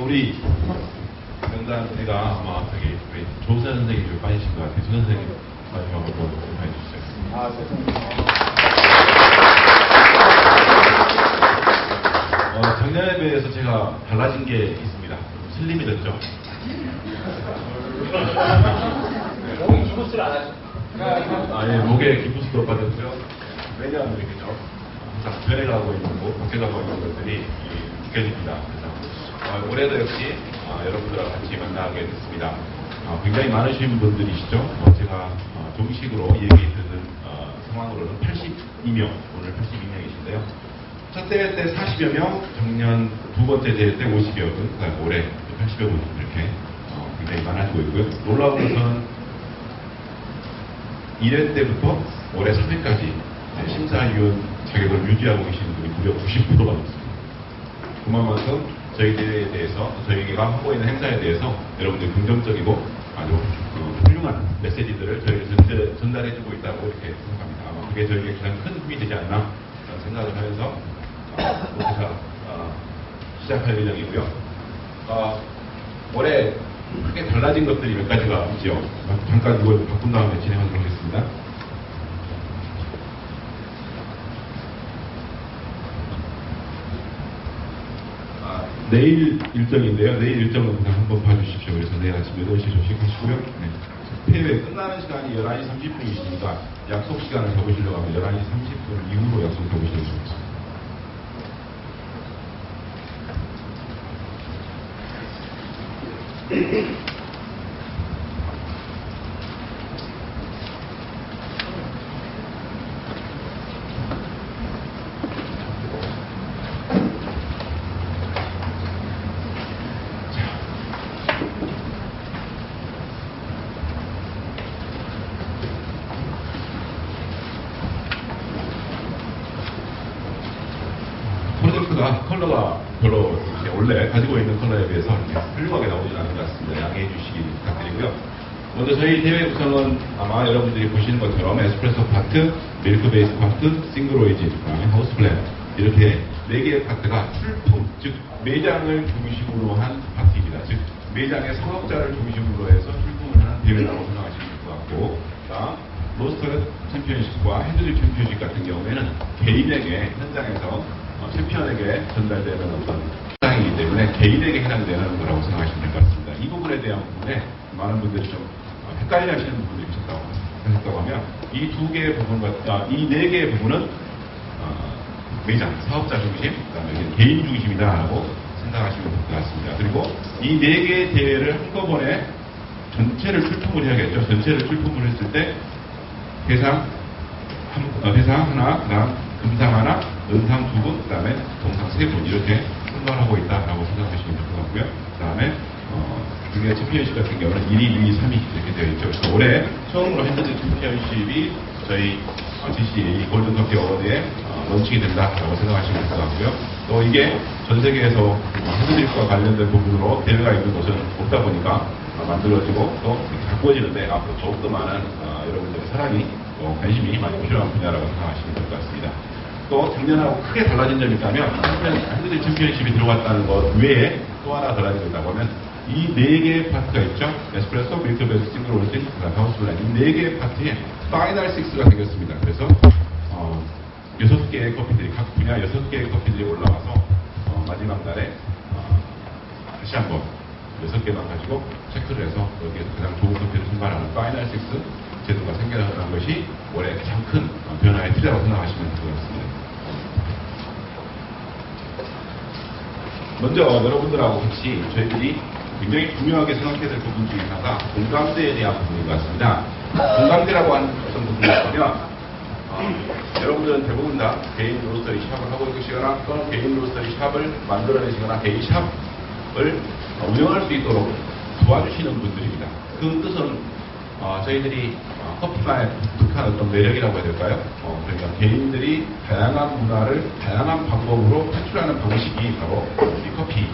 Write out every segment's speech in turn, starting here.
우리 명단 우리가 아마 저기 우리 조선 선생님이 좀 빠지신 것 같아요. 조 선생님 마지막 한번 해주시죠. 작년에 비해서 제가 달라진 게 있습니다. 슬림해졌죠. 목이 기부스를 안 하죠. 예, 목에 기부스도 빠졌고요. 매년 이렇게죠. 항상 변해가고 있는 거, 바뀌어가고 있는 것들이 느껴집니다. 그래서 올해도 역시 여러분들과 같이 만나게 됐습니다. 굉장히 많으신 분들이시죠. 제가 정식으로 얘기 듣는 상황으로는 82명, 오늘 82명이신데요. 첫 대회 때 40여 명, 작년 두 번째 대회 때 50여 분, 그다음에 올해 80여 분 이렇게 굉장히 많아지고 있고요. 놀라운 것은 1회 때부터 올해 3회까지 심사위원 자격을 유지하고 계시는 분이 무려 90%가 넘습니다. 그만큼 저희 대회에 대해서, 저희가 하고 있는 행사에 대해서 여러분들이 긍정적이고 아주 훌륭한 메시지들을 저희에게 전달해주고 있다고 이렇게 생각합니다. 아마 그게 저희에게 가장 큰 힘이 되지 않나 그런 생각을 하면서 행사 시작할 예정이고요. 올해 크게 달라진 것들이 몇 가지가 있죠. 잠깐 이걸 바꾼 다음에 진행하도록 하겠습니다. 내일 일정인데요. 내일 일정은 그냥 한번 봐주십시오. 그래서 내일 아침 8시 조식하시고요. 네. 폐회 끝나는 시간이 11시 30분이시니까 약속 시간을 잡으시려고 하면 11시 30분 이후로 약속 잡으시면 좋겠습니다. 프로젝트가 컬러가 별로 원래 가지고 있는 컬러에 비해서 훌륭하게 나오지 않은 것 같습니다. 양해해 주시기 부탁드리고요. 먼저 저희 대회 구성은 아마 여러분들이 보시는 것처럼 에스프레소 파트, 밀크 베이스 파트, 싱글 오리진, 그다음에 하우스 플랜 이렇게 4개의 파트가 출품, 즉 매장을 중심으로 한 파트입니다. 즉 매장의 사업자를 중심으로 해서 출품을 하는 대회라고 생각하시면 될 것 같고, 다음 로스터 챔피언십과 핸드립 챔피언십 같은 경우에는 개인에게 현장에서 챔피언에게 전달되는 어떤 상이기 때문에 개인에게 해당되는 거라고 생각하시면 될 것 같습니다. 이 부분에 대한 부분에 많은 분들이 좀 헷갈려 하시는 부분들이 있었다고 하면 이 2개의 부분과 이 4개의 부분은 매장, 사업자 중심, 그다음에 개인 중심이다라고 생각하시면 될 것 같습니다. 그리고 이 4개의 대회를 한꺼번에 전체를 출품을 해야겠죠. 전체를 출품을 했을 때 회상 하나, 그다음 금상 하나, 은상 2분, 그 다음에 동상 3분 이렇게 선발하고 있다라고 생각하시면 될 것 같고요. 그 다음에 중요한 챔피언십 같은 경우는 1위, 2위, 3위 이렇게 되어 있죠. 그래서 올해 처음으로 핸드드 챔피언십이 저희 GCA 골든커피 어워드에 런칭이 된다라고 생각하시면 될 것 같고요. 또 이게 전 세계에서 핸드드립과 관련된 부분으로 대회가 있는 곳은 없다 보니까 만들어지고 또 가꾸어지는데 앞으로 더욱더 많은 여러분들의 사랑이 관심이 많이 필요한 분야라고 생각하시면 될 것 같습니다. 또 작년하고 크게 달라진 점이 있다면 핸드드 챔피언십이 들어갔다는 것 외에 또 하나 달라진 게 있다고 하면 이 4개의 파트가 있죠. 에스프레소, 밀크 베이스, 싱글 오리진, 하우스 블렌드 이 4개의 파트에 파이널 6가 생겼습니다. 그래서 6개의 커피들이 각 분야 6개의 커피들이 올라와서 마지막 날에 다시 한번 6개만 가지고 체크를 해서 여기에서 가장 좋은 커피를 선발하는 파이널 6 제도가 생겨나는 것이 올해 가장 큰 변화의 틀이라고 생각하시면 될 것 같습니다. 먼저 여러분들하고 같이 저희들이 굉장히 중요하게 생각해야 될 부분 중에 하나가 공감대에 대한 부분인 것 같습니다. 공감대라고 하는 어떤 부분이라면 여러분들은 대부분 다 개인 로스터리 샵을 하고 계시거나 또는 개인 로스터리 샵을 만들어내시거나 개인 샵을 운영할 수 있도록 도와주시는 분들입니다. 그 뜻은 저희들이 커피만의 독특한 어떤 매력이라고 해야 될까요? 그러니까 개인들이 다양한 문화를 다양한 방법으로 표출하는 방식이 바로 이 커피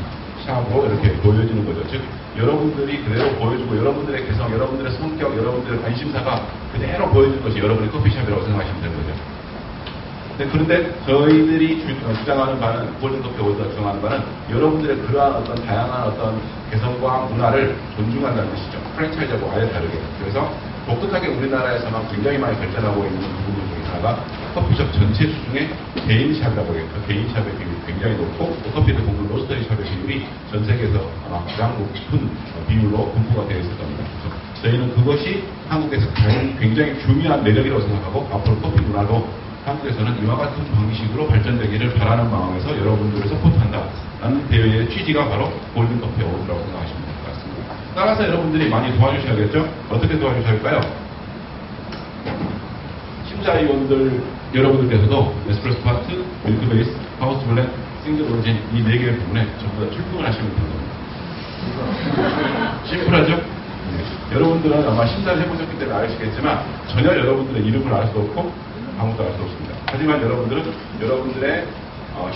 샵으로 이렇게 보여지는 거죠. 즉 여러분들이 그대로 보여주고 여러분들의 개성, 여러분들의 성격, 여러분들의 관심사가 그대로 보여주는 것이 여러분의 커피샵이라고 생각하시면 되는 거죠. 그런데 저희들이 주장하는 바는, 골든커피 어워드가 주장하는 바는 여러분들의 그러한 어떤 다양한 어떤 개성과 문화를 존중한다는 뜻이죠. 프랜차이즈하고 아예 다르게. 그래서 독특하게 우리나라에서만 굉장히 많이 발전하고 있는 부분 중에 하나가 커피숍 전체 수중에 개인샵이라고 해요. 개인샵의 비율이 굉장히 높고, 커피를 굽는 로스터리 샵의 비율이 전 세계에서 아마 가장 높은 비율로 분포가 되어 있을 겁니다. 그래서 저희는 그것이 한국에서 굉장히 중요한 매력이라고 생각하고, 앞으로 커피 문화도 한국에서는 이와 같은 방식으로 발전되기를 바라는 마음에서 여러분들을 서포트한다라는 대회의 취지가 바로 골든커피 어워드라고 생각하시면 될 것 같습니다. 따라서 여러분들이 많이 도와주셔야겠죠? 어떻게 도와주셔야 할까요? 심사위원들 여러분들께서도 에스프레소 파트, 밀크베이스, 하우스 블렌, 싱글 오리진 이 4개의 부분에 전부 다 출품을 하시면 됩니다. 심플하죠? 네. 여러분들은 아마 심사를 해보셨기 때문에 아시겠지만 전혀 여러분들의 이름을 알 수 없고 아무것도 알 수 없습니다. 하지만 여러분들은 여러분들의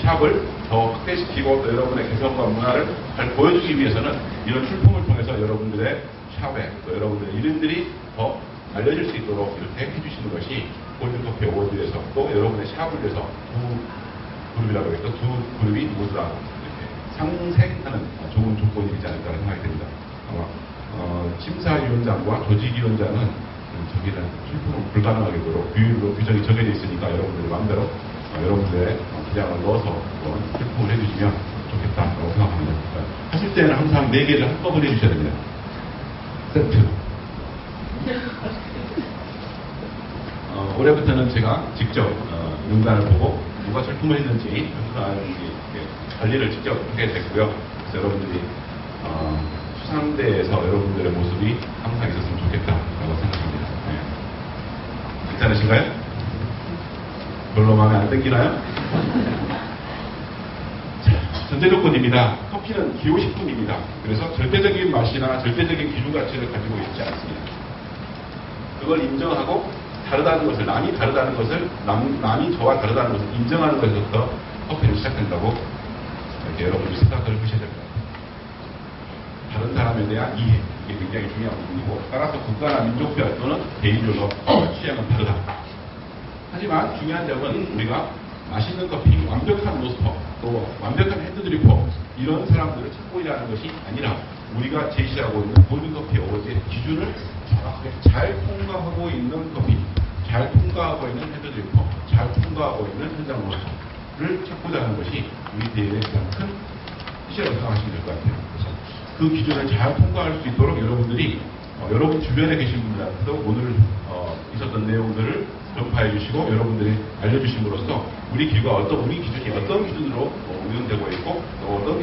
샵을 더 확대시키고 또 여러분의 개성과 문화를 잘 보여주기 위해서는 이런 출품을 통해서 여러분들의 샵에 또 여러분들의 이름들이 더 알려질 수 있도록 이렇게 해주시는 것이 골든커피 어워드에서 또 여러분의 샵을 위해서 두 그룹이라고 해서 두 그룹이 모두 다 이렇게 상생하는 좋은 조건이 되지 않을까 생각이 됩니다. 아마 심사위원장과 조직위원장은 저기는 출품은 불가능하게도록 비율로 규정이 정해져 있으니까 여러분들이 마음대로 여러분들의 기량을 넣어서 출품을 해주시면 좋겠다라고 생각합니다. 하실 때는 항상 4개를 한꺼번에 해주셔야 됩니다. 세트. 올해부터는 제가 직접 명단을 보고 누가 출품을 했는지 관리를 직접 하게 됐고요. 그래서 여러분들이 수상대에서 여러분들의 모습이 항상 있었으면 좋겠다라고 생각합니다. 네. 괜찮으신가요? 별로 마음에 안 땡기나요? 전제 조건입니다. 커피는 기호식품입니다. 그래서 절대적인 맛이나 절대적인 기준 가치를 가지고 있지 않습니다. 그걸 인정하고 다르다는 것을, 남이 다르다는 것을, 남이 저와 다르다는 것을 인정하는 것에서부터 커피를 시작한다고 이렇게 여러분들이 생각을 하셔야 됩니다. 다른 사람에 대한 이해, 이게 굉장히 중요한 부분이고, 따라서 국가나 민족별 또는 개인별로 취향은 다르다. 하지만 중요한 점은 우리가 맛있는 커피, 완벽한 로스터, 또 완벽한 핸드드리퍼 이런 사람들을 찾고 있다는 것이 아니라 우리가 제시하고 있는 골든커피 어워드의 기준을 정확하게 잘 통과하고 있는 커피, 잘 통과하고 있는 핸드드리퍼, 잘 통과하고 있는 현장 로스터를 찾고자 하는 것이 우리 대회의 가장 큰 뜻이라고 생각하시면 될 것 같아요. 그래서 그 기준을 잘 통과할 수 있도록 여러분들이 여러분 주변에 계신 분들한테도 오늘 있었던 내용들을 전파해 주시고 여러분들이 알려주심으로써 우리 기준이 어떤 기준으로 운영되고 있고 또 어떤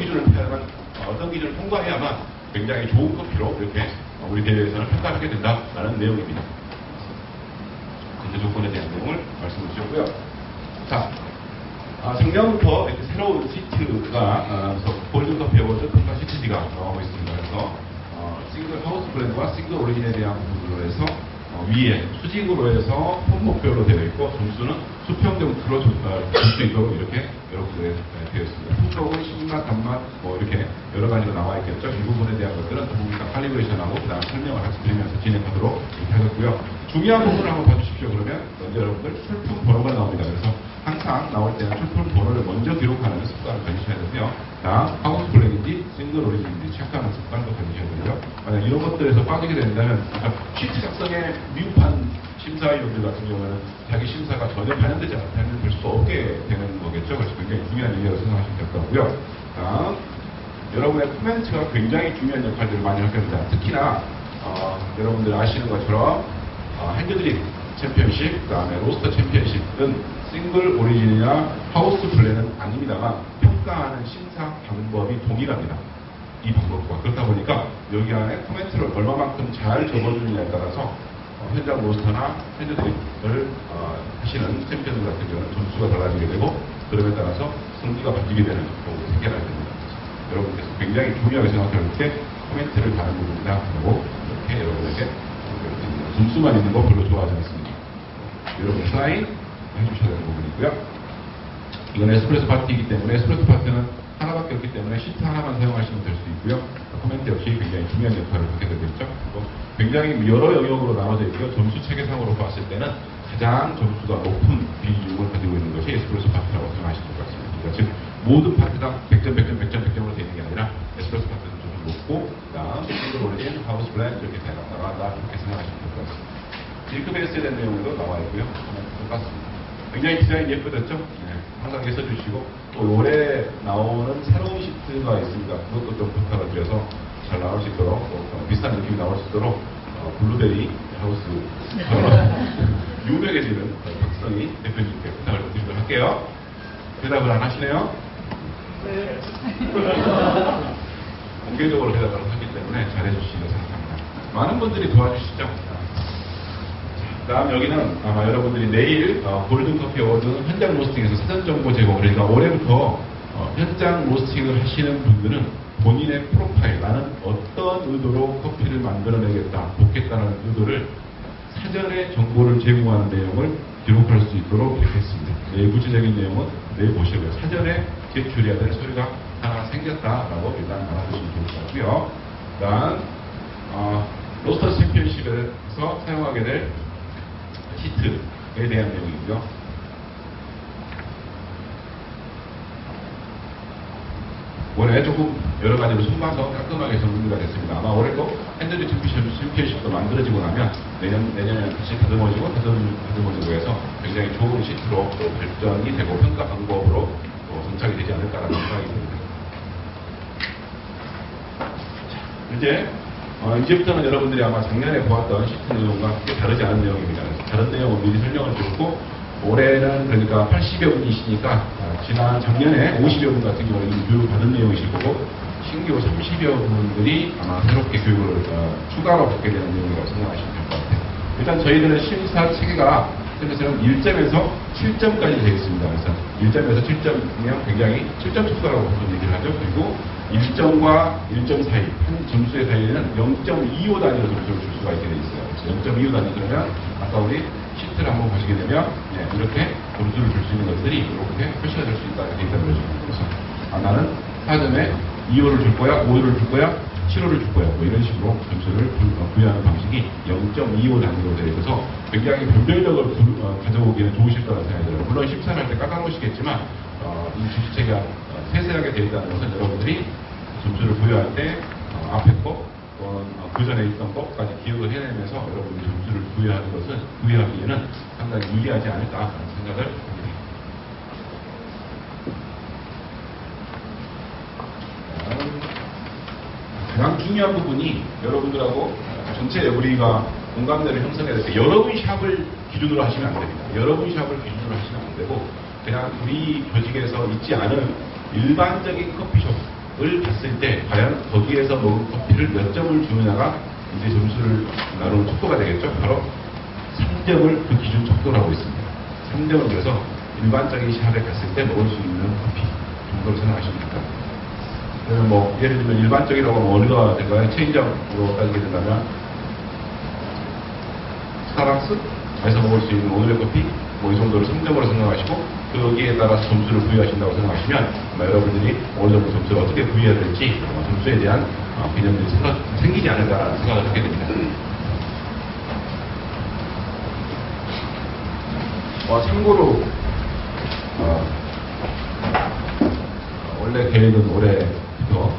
기준을 통과해야만 굉장히 좋은 커피로 이렇게 우리 대회에서는 평가를 하게 된다라는 내용입니다. 전제 조건에 대한 내용을 말씀해 주셨고요. 자, 작년부터 이렇게 새로운 시트가 골든커피 어워드 평가 시트지가 나오고 있습니다. 그래서 싱글 하우스 브랜드와 싱글 오리진에 대한 부분으로 해서 위에 수직으로 해서 품목별로 되어 있고 점수는 수평적으로 줄 수 있도록 이렇게 여러분들에 되어 있습니다. 풍속은 신맛, 단맛 뭐 이렇게 여러 가지로 나와 있겠죠. 이 부분에 대한 것들은 부분 다 칼리브레이션하고 그다음 설명을 드리면서 진행하도록 이렇게 하겠고요. 중요한 부분을 한번 봐주십시오. 그러면 먼저 여러분들 출품 번호가 나옵니다. 그래서 항상 나올 때는 출품 번호를 먼저 기록하는 습관을 가지셔야 되고요. 다음 하우스 블랙인지 싱글 오리진인지 체크하는 습관도 가지셔야 되고요. 만약 이런 것들에서 빠지게 된다면 시트 작성에 미흡한 심사위원들 같은 경우는 자기 심사가 전혀 반영되지 않을 수 없게 되는 거겠죠. 그래서 굉장히 중요한 일이라고 생각하시면 될 것 같고요. 다음 여러분의 코멘트가 굉장히 중요한 역할들을 많이 하게 됩니다. 특히나 여러분들 아시는 것처럼 핸드드립 챔피언십, 그 다음에 로스터 챔피언십은 싱글 오리진이나 하우스 블렌은 아닙니다만 평가하는 심사 방법이 동일합니다. 이 방법과 그렇다 보니까 여기 안에 코멘트를 얼마만큼 잘 적어주느냐에 따라서 현장 로스터나 핸드드립을 하시는 챔피언들 같은 경우는 점수가 달라지게 되고 그럼에 따라서 성기가 바뀌게 되는 경우가 생겨나게 됩니다. 여러분께서 굉장히 중요하게 생각할 때 코멘트를 다는 부분이다 하고 이렇게 여러분에게 점수만 있는 거 별로 좋아하지 않습니다. 여러분 사인 해주셔야 되는 부분이고요. 이건 에스프레소 파티이기 때문에 에스프레소 파티는 하나밖에 없기 때문에 시트 하나만 사용하시면 될 수 있고요. 코멘트 역시 굉장히 중요한 역할을 하게 되겠죠. 굉장히 여러 영역으로 나눠져 있고요. 점수 체계상으로 봤을 때는 가장 점수가 높은 비중을 가지고 있는 것이 에스프레소 파트라고 생각하시면 될 것 같습니다. 그러니까 즉 모든 파트가 100점, 100점, 100점, 100점으로 되는 게 아니라 에스프레소 파트는 좀 높고 그다음 올린 하우스 블렌드 이렇게 나간다 이렇게 생각하시면 될 것 같습니다. 딜크베이스에 대한 내용도 나와 있고요. 똑같습니다. 굉장히 디자인 예쁘졌죠? 네, 항상 써주시고 또 올해 나오는 새로운 시트가 있습니다. 그것도 좀 부탁을 드려서 잘 나올 수 있도록 또 비슷한 느낌이 나올 수 있도록 블루베리 하우스 유명해지는 박성희 대표님께 부탁을 드리도록 할게요. 대답을 안 하시네요? 네. 공개적으로 대답을 하기 때문에 잘해주시기를 생각합니다. 많은 분들이 도와주시죠? 다음 여기는 아마 여러분들이 내일 골든커피 어워드 현장 로스팅에서 사전 정보 제공, 그러니까 올해부터 현장 로스팅을 하시는 분들은 본인의 프로파일, 나는 어떤 의도로 커피를 만들어내겠다, 볶겠다는 의도를 사전에 정보를 제공하는 내용을 기록할 수 있도록 이렇게 했습니다. 내일 구체적인 내용은 내일 보시고요. 사전에 제출해야 될 서류가 하나 생겼다라고 일단 알아두시면 좋을 것 같고요. 다음 로스터 챔피언십에서 사용하게 될 시트에 대한 내용이고요. 올해 조금 여러 가지로 손봐서 깔끔하게 정리가 됐습니다. 아마 올해도 핸드리 챔피언십도 만들어지고 나면 내년에 다시 다듬어지고 해서 굉장히 좋은 시트로 또 발전이 되고 평가 방법으로 또 정착이 되지 않을까라는 생각이 듭니다. 이제부터는 여러분들이 아마 작년에 보았던 시트 내용과 크게 다르지 않은 내용입니다. 다른 내용은 미리 설명을 드렸고 올해는 그러니까 80여 분이시니까 지난 작년에 50여 분 같은 경우는 이미 교육을 받은 내용이실 거고 신규 30여 분들이 아마 새롭게 교육을 추가로 받게 되는 내용이라고 생각하시면 될 것 같아요. 일단 저희들은 심사 체계가 현재처럼 1점에서 7점까지 되어 있습니다. 그래서 1점에서 7점이면 굉장히 7점 추가라고 보통 얘기를 하죠. 그리고 1점과 1점 사이, 한 점수의 사이에는 0.25 단위로 점수를 줄 수가 있게 되어 있어요. 그래서 0.25 단위 그러면 아까 우리 시트를 한번 보시게 되면 이렇게 점수를 줄 수 있는 것들이 이렇게 표시가 될 수 있다는 게 있다는 거죠. 그래서 나는 4점에 2호를 줄 거야, 5호를 줄 거야, 7호를 줄 거야, 뭐 이런 식으로 점수를 부여하는 방식이 0.25 단위로 되어 있어서 굉장히 변별력을 가져오기는 좋으실 거라고 생각이 들어요. 물론 심사를 할 때 까다로우시겠지만 이 주시체가 세세하게 되어 있다는 것은 여러분들이 점수를 부여할 때 앞에 거 또는 그 전에 있던 것까지 기억을 해내면서 여러분들이 점수를 부여하는 것은 부여하기에는 상당히 유리하지 않을까라는 생각을 합니다. 가장 중요한 부분이 여러분들하고 전체 우리가 공감대를 형성해야 될 때 여러분 샵을 기준으로 하시면 안 됩니다. 여러분 샵을 기준으로 하시면 안 되고 그냥 우리 조직에서 있지 않은 일반적인 커피숍을 봤을 때 과연 거기에서 먹은 커피를 몇 점을 주느냐가 이제 점수를 나누는 척도가 되겠죠. 바로 3점을 그 기준 척도로 하고 있습니다. 3점은 그래서 일반적인 샵에 갔을 때 먹을 수 있는 커피 정도로 생각하시면 됩니다. 그러면 뭐 예를 들면 일반적이라고 하면 어디가 될까요? 체인점으로 따지게 된다면 스타벅스에서 먹을 수 있는 오늘의 커피 뭐 이 정도를 3점으로 생각하시고 거기에 따라서 점수를 부여하신다고 생각하시면 아마 여러분들이 어느 정도 점수를 어떻게 부여해야 될지 점수에 대한 개념들이 생기지 않을까라는 생각을 하게 됩니다. 참고로 원래 계획은 올해부터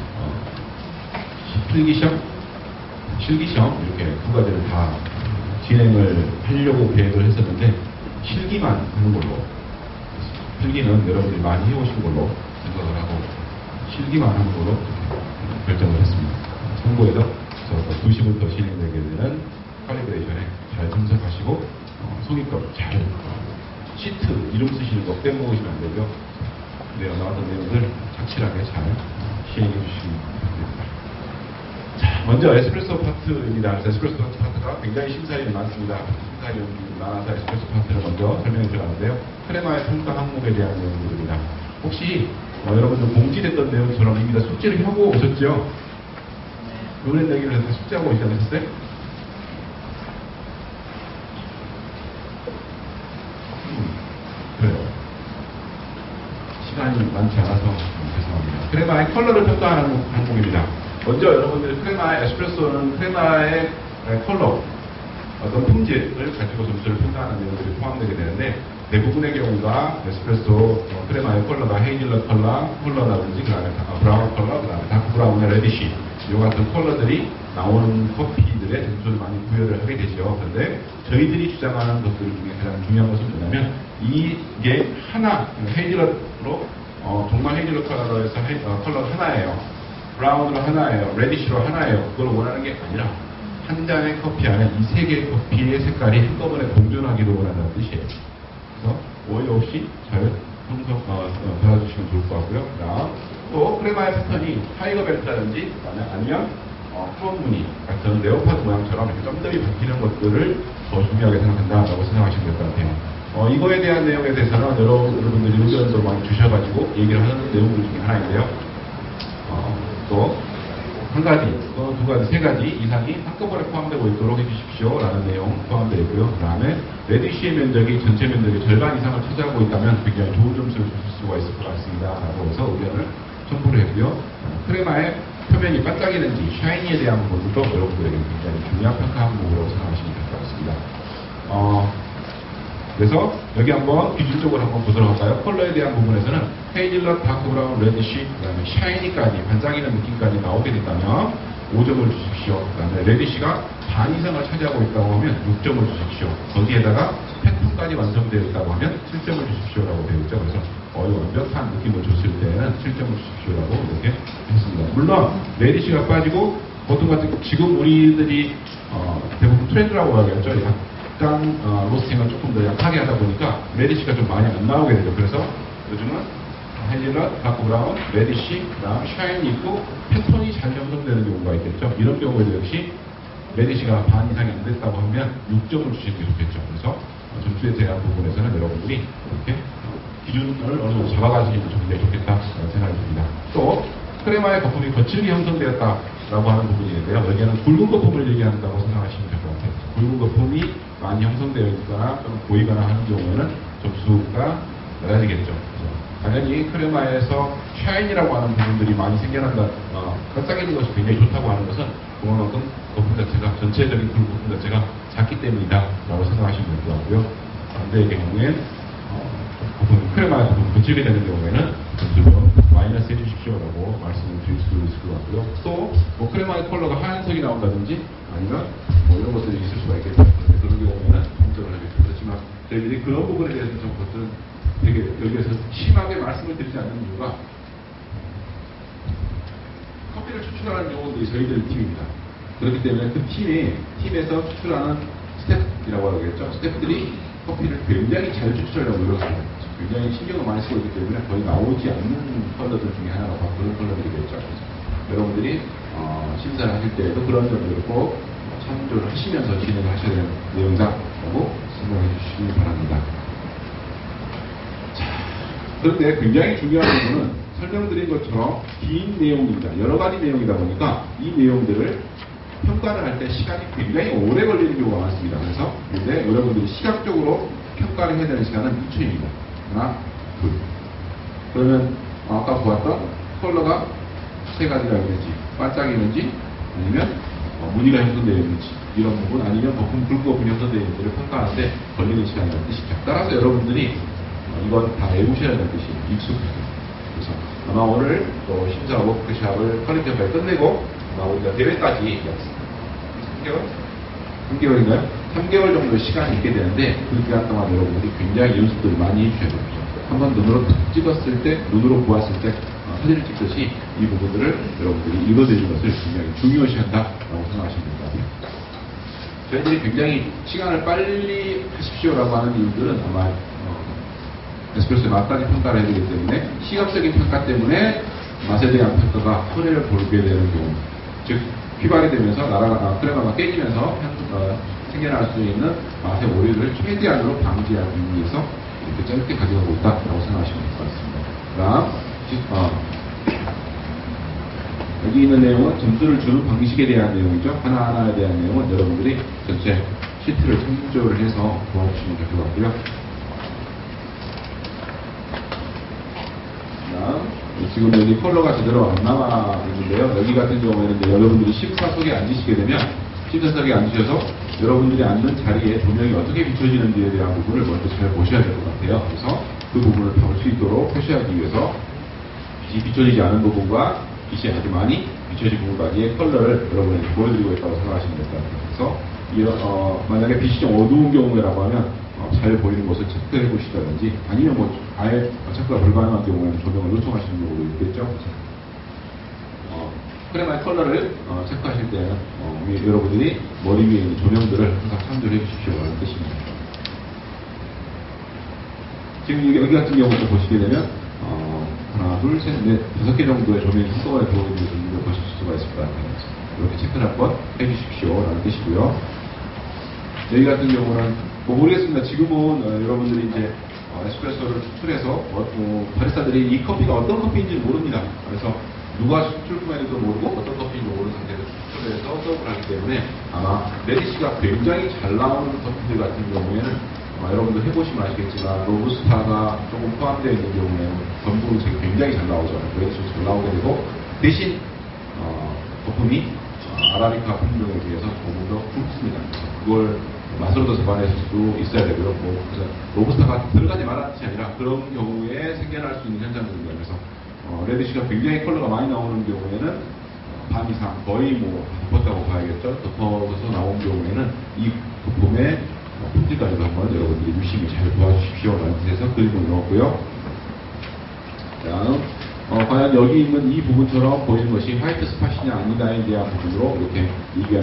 필기시험, 실기시험 이렇게 두 가지를 다 진행을 하려고 계획을 했었는데 실기만 하는 걸로, 필기는 여러분들이 많이 해오신 걸로 생각을 하고 실기만 하는 걸로 결정을 했습니다. 참고해서 2시부터 진행되게 되는 칼리브레이션에 잘 참석하시고 소기껏 잘 시트 이름 쓰시는 거 빼먹으시면 안 되고요. 내가 나왔던 내용들 착실하게 잘 시행해 주시면 됩니다. 자, 먼저 에스프레소 파트입니다. 에스프레소 파트가 굉장히 심사위원이 많습니다. 심사위원이 많아서 에스프레소 파트를 먼저 설명해 드렸는데요. 크레마의 평가 항목에 대한 내용들입니다. 혹시 여러분들 공지됐던 내용처럼 이미 다 숙제를 하고 오셨죠? 이번에 내기를 해서 숙제하고 오시지 않으셨어요? 그래요. 시간이 많지 않아서 죄송합니다. 크레마의 컬러를 평가하는 항목입니다. 먼저 여러분들 크레마의 에스프레소는 크레마의 컬러 어떤 품질을 가지고 점수를 평가하는 내용들이 포함되게 되는데 대부분의 경우가 에스프레소 크레마의 컬러가 헤이즐넛 컬러라든지 그다음에 브라운 컬러, 그다음에 다크 브라운의 레디쉬 이 같은 컬러들이 나오는 커피들의 점수를 많이 부여를 하게 되죠. 그런데 저희들이 주장하는 것들 중에 가장 중요한 것은 뭐냐면 이게 하나 헤이즐넛으로 정말 헤이즐넛 컬러로 해서 컬러 하나예요. 브라운으로 하나예요. 레디쉬로 하나예요. 그걸 원하는 게 아니라 한 잔의 커피 안에 이 세 개의 커피의 색깔이 한꺼번에 공존하기를 원한다는 뜻이에요. 그래서 오해 없이 잘 받아주시면 좋을 것 같고요. 그다음 또 크레마의 패턴이 타이거 벨트라든지 아니면 프롬 무늬 같은 레오파드 모양처럼 점점이 바뀌는 것들을 더 중요하게 생각한다라고 생각하시면 될 것 같아요. 이거에 대한 내용에 대해서는 여러분들이 의견도 많이 주셔가지고 얘기를 하는 내용들 중에 하나인데요. 또 한 가지, 또 두 가지, 세 가지 이상이 한꺼번에 포함되고 있도록 해주십시오 라는 내용 포함되어 있고요. 그 다음에 레디쉬의 면적이 전체 면적의 절반 이상을 차지하고 있다면 굉장히 좋은 점수를 주실 수가 있을 것 같습니다 라고 해서 의견을 첨부를 했고요. 크레마의 표면이 반짝이는지 샤이니에 대한 부분도 여러분들에게 굉장히 중요한 평가 항목으로 생각하시면 될 것 같습니다. 그래서 여기 한번 기준적으로 한번 보도록 할까요? 컬러에 대한 부분에서는 헤이즐넛, 다크 브라운, 레디쉬, 그 다음에 샤이니까지 반짝이는 느낌까지 나오게 된다면 5점을 주십시오. 그 다음에 레디쉬가 반 이상을 차지하고 있다고 하면 6점을 주십시오. 거기에다가 패턴까지 완성되어 있다고 하면 7점을 주십시오라고 되어 있죠. 그래서 완벽한 느낌을 줬을 때는 7점을 주십시오라고 이렇게 했습니다. 물론 레디쉬가 빠지고 보통 같은 지금 우리들이 대부분 트렌드라고 하겠죠. 약간 로스팅을 조금 더 약하게 하다 보니까 레디쉬가 좀 많이 안 나오게 되죠. 그래서 요즘은 헤이즐넛, 다크 브라운, 레디쉬, 그다음 샤인이 있고 패턴이 잘 형성되는 경우가 있겠죠. 이런 경우에도 역시 레디쉬가 반 이상이 안 됐다고 하면 6점을 주시는 게 좋겠죠. 그래서 점수에 대한 부분에서는 여러분들이 이렇게 기준을 어느 정도 잡아가시는 게 굉장히 좋겠다 생각이 듭니다. 또 크레마의 거품이 거칠게 형성되었다라고 하는 부분이 있는데요. 여기에는 굵은 거품을 얘기한다고 생각하시면 될 것 같아요. 굵은 거품이 많이 형성되어 있거나 또는 보이거나 하는 경우에는 점수가 낮아지겠죠. 당연히 크레마에서 샤인이라고 하는 부분들이 많이 생겨난다, 반짝이는 것이 굉장히 좋다고 하는 것은 그만큼 거품 자체가, 전체적인 굵은 거품 자체가 작기 때문이다 라고 생각하시면 될 것 같고요. 반대의 경우엔 크레마의 거품이 거칠게 되는 경우에는 점수를 마이너스 해주십시오라고 말씀을 드릴 수 있을 것 같고요. 또 크레마의 컬러가 하얀색이 나온다든지 아니면 이런 것들이 있을 수가 있겠죠. 그런 경우에는 검증을 하겠죠. 그렇지만 저희들이 그런 부분에 대해서 좀 되게 여기에서 심하게 말씀을 드리지 않는 이유가 커피를 추출하는 요원들이 저희들 팀입니다. 그렇기 때문에 그 팀에서 추출하는 스태프이라고 하겠죠. 스태프들이 커피를 굉장히 잘 추출하려고 노력합니다. 굉장히 신경을 많이 쓰고 있기 때문에 거의 나오지 않는 컬러들 중에 하나가 바로 그런 컬러들이겠죠. 그래서 여러분들이 심사를 하실 때에도 그런 점들을 꼭 참조를 하시면서 진행을 하셔야 되는 내용이다라고 생각해 주시기 바랍니다. 그런데 굉장히 중요한 부분은 설명드린 것처럼 긴 내용입니다. 여러 가지 내용이다 보니까 이 내용들을 평가를 할 때 시간이 굉장히 오래 걸리는 경우가 많습니다. 그래서 이제 여러분들이 시각적으로 평가를 해야 되는 시간은 2초입니다. 하나, 둘. 그러면 아까 보았던 컬러가 세 가지가 있는지, 반짝이는지, 아니면 무늬가 형성되어 있는지, 이런 부분, 아니면 굵은 거품이 형성되어 있는지를 평가하는데 걸리는 시간이라는 뜻이죠. 따라서 여러분들이 이건 다 외우셔야 하는 뜻이 익숙해요. 그래서 아마 오늘 또 심사 워크숍을 퀄리티 평가를 끝내고 아마 우리가 대회까지 3개월인가요? 3개월 정도 시간이 있게 되는데 그 기간 동안 여러분들이 굉장히 연습들을 많이 해주셔야 됩니다. 한번 눈으로 툭 찍었을 때, 눈으로 보았을 때 사진을 찍듯이 이 부분들을 여러분들이 읽어드리는 것을 굉장히 중요시 한다라고 생각하시면 될 것 같아요. 저희들이 굉장히 시간을 빨리 하십시오라고 하는 이유들은 아마 에스프레소의 맛까지 평가를 해야 되기 때문에 시각적인 평가 때문에 맛에 대한 평가가 손해를 보게 되는 경우, 즉 휘발이 되면서 크레마가 깨지면서 생겨날 수 있는 맛의 오류를 최대한으로 방지하기 위해서 이렇게 짧게 가져가고 있다고 생각하시면 될 것 같습니다. 그다음 여기 있는 내용은 점수를 주는 방식에 대한 내용이죠. 하나하나에 대한 내용은 여러분들이 전체 시트를 참조를 해서 도와주시면 될 것 같고요. 지금 여기 컬러가 제대로 안 나와 있는데요. 여기 같은 경우에는 여러분들이 심사 속에 앉으시게 되면 심사석에 앉으셔서 여러분들이 앉는 자리에 조명이 어떻게 비춰지는지에 대한 부분을 먼저 잘 보셔야 될 것 같아요. 그래서 그 부분을 볼 수 있도록 표시하기 위해서 빛이 비춰지지 않은 부분과 빛이 아주 많이 비춰진 부분까지의 컬러를 여러분에게 보여드리고 있다고 생각하시면 될 것 같아요. 그래서 만약에 빛이 좀 어두운 경우라고 하면 잘 보이는 곳을 체크해 보시다든지 아니면 뭐 아예 체크가 불가능한 경우에는 조명을 요청하시는 경우도 있겠죠. 크레마의 컬러를 체크하실 때는 여러분들이 머리 위에 있는 조명들을 항상 참조해 주십시오라는 뜻입니다. 지금 여기 같은 경우도 보시게 되면 하나, 둘, 셋, 넷, 5개 정도의 조명이 한꺼번에 들어오는 것을 보실 수가 있을 것 같아요. 이렇게 체크를 한번 해주십시오라는 뜻이고요. 여기 같은 경우는 뭐 모르겠습니다. 지금은 여러분들이 이제 에스프레소를 추출해서 바리스타들이 이 커피가 어떤 커피인지 모릅니다. 그래서 누가 출품했는지도 모르고 어떤 커피인지 모르는 상태에서 추출해서 서브를 하기 때문에 아마 레디시가 굉장히 잘 나오는 커피들 같은 경우에는 여러분들 해보시면 아시겠지만 로부스타가 조금 포함되어 있는 경우에는 전분색이 굉장히 잘 나오죠. 레디시가 잘 나오게 되고 대신 거품이 아라비카 품종에 비해서 조금 더 굵습니다. 그래서 그걸 맛으로도 잡아내실 수도 있어야 되고요. 그래서 로부스타가 들어가지 말아야 뜻이 아니라 그런 경우에 생겨날 수 있는 현상들입니다. 그래서 레디시가 굉장히 컬러가 많이 나오는 경우에는 반 이상 거의 뭐 덮었다고 봐야겠죠. 덮어서 나온 경우에는 이 거품의 품질까지도 한번 여러분들이 유심히 잘 도와주십시오라는 뜻에서 그림을 넣었고요. 다음 과연 여기 있는 이 부분처럼 보이는 것이 화이트 스팟이냐 아니냐에 대한 부분으로 이렇게 이게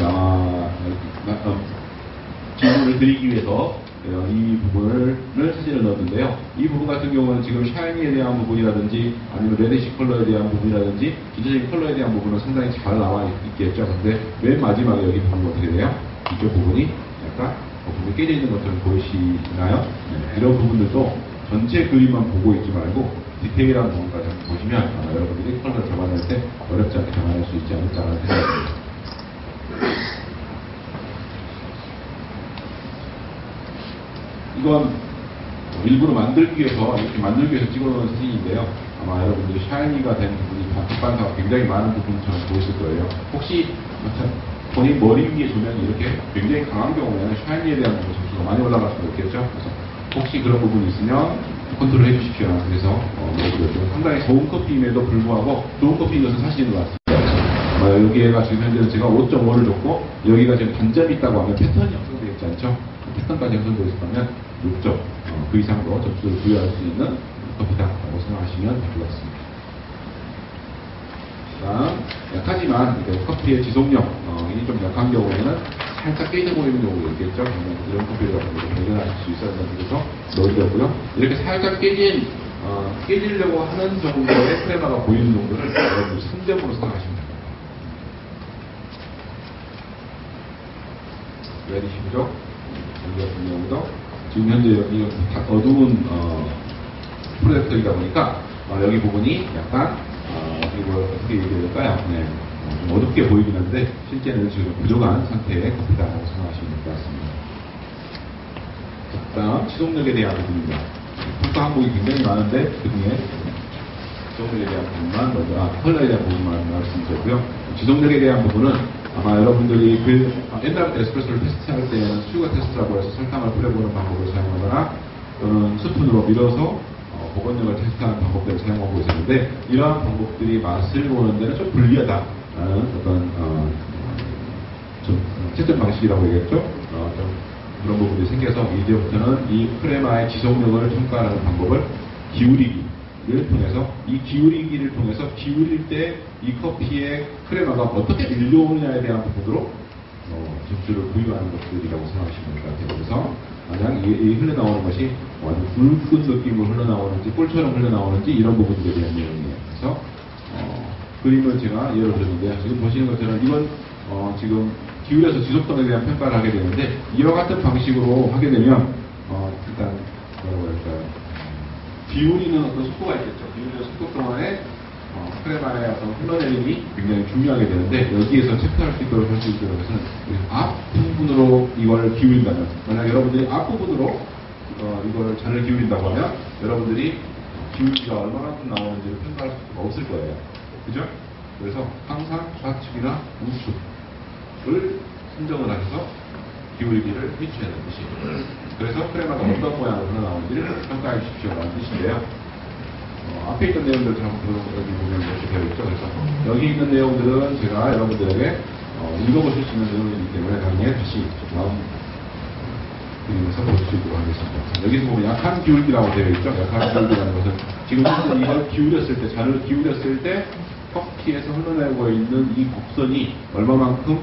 질문을 드리기 위해서 이 부분을 사진을 넣었는데요. 이 부분 같은 경우는 지금 샤이니에 대한 부분이라든지 아니면 레디시 컬러에 대한 부분이라든지 전체적인 컬러에 대한 부분은 상당히 잘 나와 있겠죠. 근데 맨 마지막에 여기 보면 어떻게 돼요? 이쪽 부분이 약간 부분이 깨져 있는 것처럼 보이시나요? 네, 이런 부분들도 전체 그림만 보고 있지 말고 디테일한 부분까지 한번 보시면 여러분들이 컬러를 잡아낼 때 어렵지 않게 잡아낼 수 있지 않을까라는 생각이 듭니다. 이건 일부러 만들기 위해서 이렇게 만들기 위해서 찍어놓은 사진인데요. 아마 여러분들이 샤이니가 된 부분이 반사가 굉장히 많은 부분처럼 보이실 거예요. 혹시 본인 머리 위에 조명이 이렇게 굉장히 강한 경우에는 샤이니에 대한 부분 점수가 많이 올라갈 수도 있겠죠. 그래서 혹시 그런 부분이 있으면 컨트롤 해주십시오. 그래서 상당히 좋은 커피임에도 불구하고 좋은 커피인 것은 사실인 것 같습니다. 여기가 지금 현재 제가 5.5를 줬고 여기가 지금 단점이 있다고 하면 패턴이 형성되어 있지 않죠? 패턴까지 형성되어 있다면 6점 그 이상으로 점수를 부여할 수 있는 커피다라고 생각하시면 될 것 같습니다. 약하지만 커피의 지속력이 좀 약한 경우에는 살짝 깨져 보이는 경우가 있겠죠. 이런 커피를 발견하실 수 있어야 된다는 데서 넣어드렸고요. 이렇게 살짝 깨지려고 하는 정도의 크레마가 보이는 정도를 여러분 3점으로 생각하시면 됩니다. 레디시죠? 여기 같은 경우도 지금 현재 여기 어두운 프로젝터이다 보니까 여기 부분이 약간 이걸 어떻게 얘기해야 될까요? 네, 좀 어둡게 보이긴 한데 실제는 지금 부족한 상태의 커피다라고 생각하시면 될 것 같습니다. 다음 지속력에 대한 부분입니다. 평가 항목이 굉장히 많은데 그 중에 지속력에 대한 부분만 먼저 컬러에 대한 부분만 말씀드렸고요. 지속력에 대한 부분은 아마 여러분들이 옛날 에스프레소를 테스트할 때는 슈거 테스트라고 해서 설탕을 뿌려보는 방법을 사용하거나 또는 스푼으로 밀어서 보건력을 테스트하는 방법들을 사용하고 있었는데 이러한 방법들이 맛을 보는 데는 좀 불리하다라는 어떤 좀 채점 방식이라고 얘기했죠. 좀 그런 부분이 생겨서 이제부터는 이 크레마의 지속력을 평가하는 방법을 기울이기를 통해서 이 기울이기를 통해서 기울일 때 이 커피의 크레마가 어떻게 밀려오느냐에 대한 부분으로 점수를 부여하는 것들이라고 생각하시면 될 것 같아요. 그래서 만약 이 흘러나오는 것이 아주 굵은 느낌으로 흘러나오는지 꿀처럼 흘러나오는지 이런 부분들에 대한 내용이에요. 그래서 그림을 제가 예를 들었는데 지금 보시는 것처럼 이건 지금 기울여서 지속성에 대한 평가를 하게 되는데 이와 같은 방식으로 하게 되면 일단 뭐라고 할까요? 기울이는 어떤 속도가 있겠죠. 기울이는 속도 동안에 크레마의 어떤 흘러내림이 굉장히 중요하게 되는데 여기에서 체크할 수 있도록 할 수 있도록 해서는 앞부분으로 이걸 기울인다면 만약 여러분들이 앞부분으로 이걸 잘 기울인다고 하면 여러분들이 기울기가 얼마만큼 나오는지를 평가할 수가 없을 거예요. 그죠? 그래서 항상 좌측이나 우측을 선정을 하셔서 기울기를 해주셔야 되는 뜻이에요. 그래서 크레마가 어떤 모양으로 흘러나오는지를 평가해 주십시오라는 뜻인데요. 앞에 있던 내용들 한번 여기 보면 이렇게 되어 있죠. 그래서 여기 있는 내용들은 제가 여러분들에게 읽어보실 수 있는 내용이기 때문에 나중에 다시 다음 그림에서 볼 수 있도록 하겠습니다. 여기서 보면 약한 기울기라고 되어 있죠. 약한 기울기라는 것은 지금 현재 이걸 기울였을 때, 잔을 기울였을 때 커피에서 흘러내고 있는 이 곡선이 얼마만큼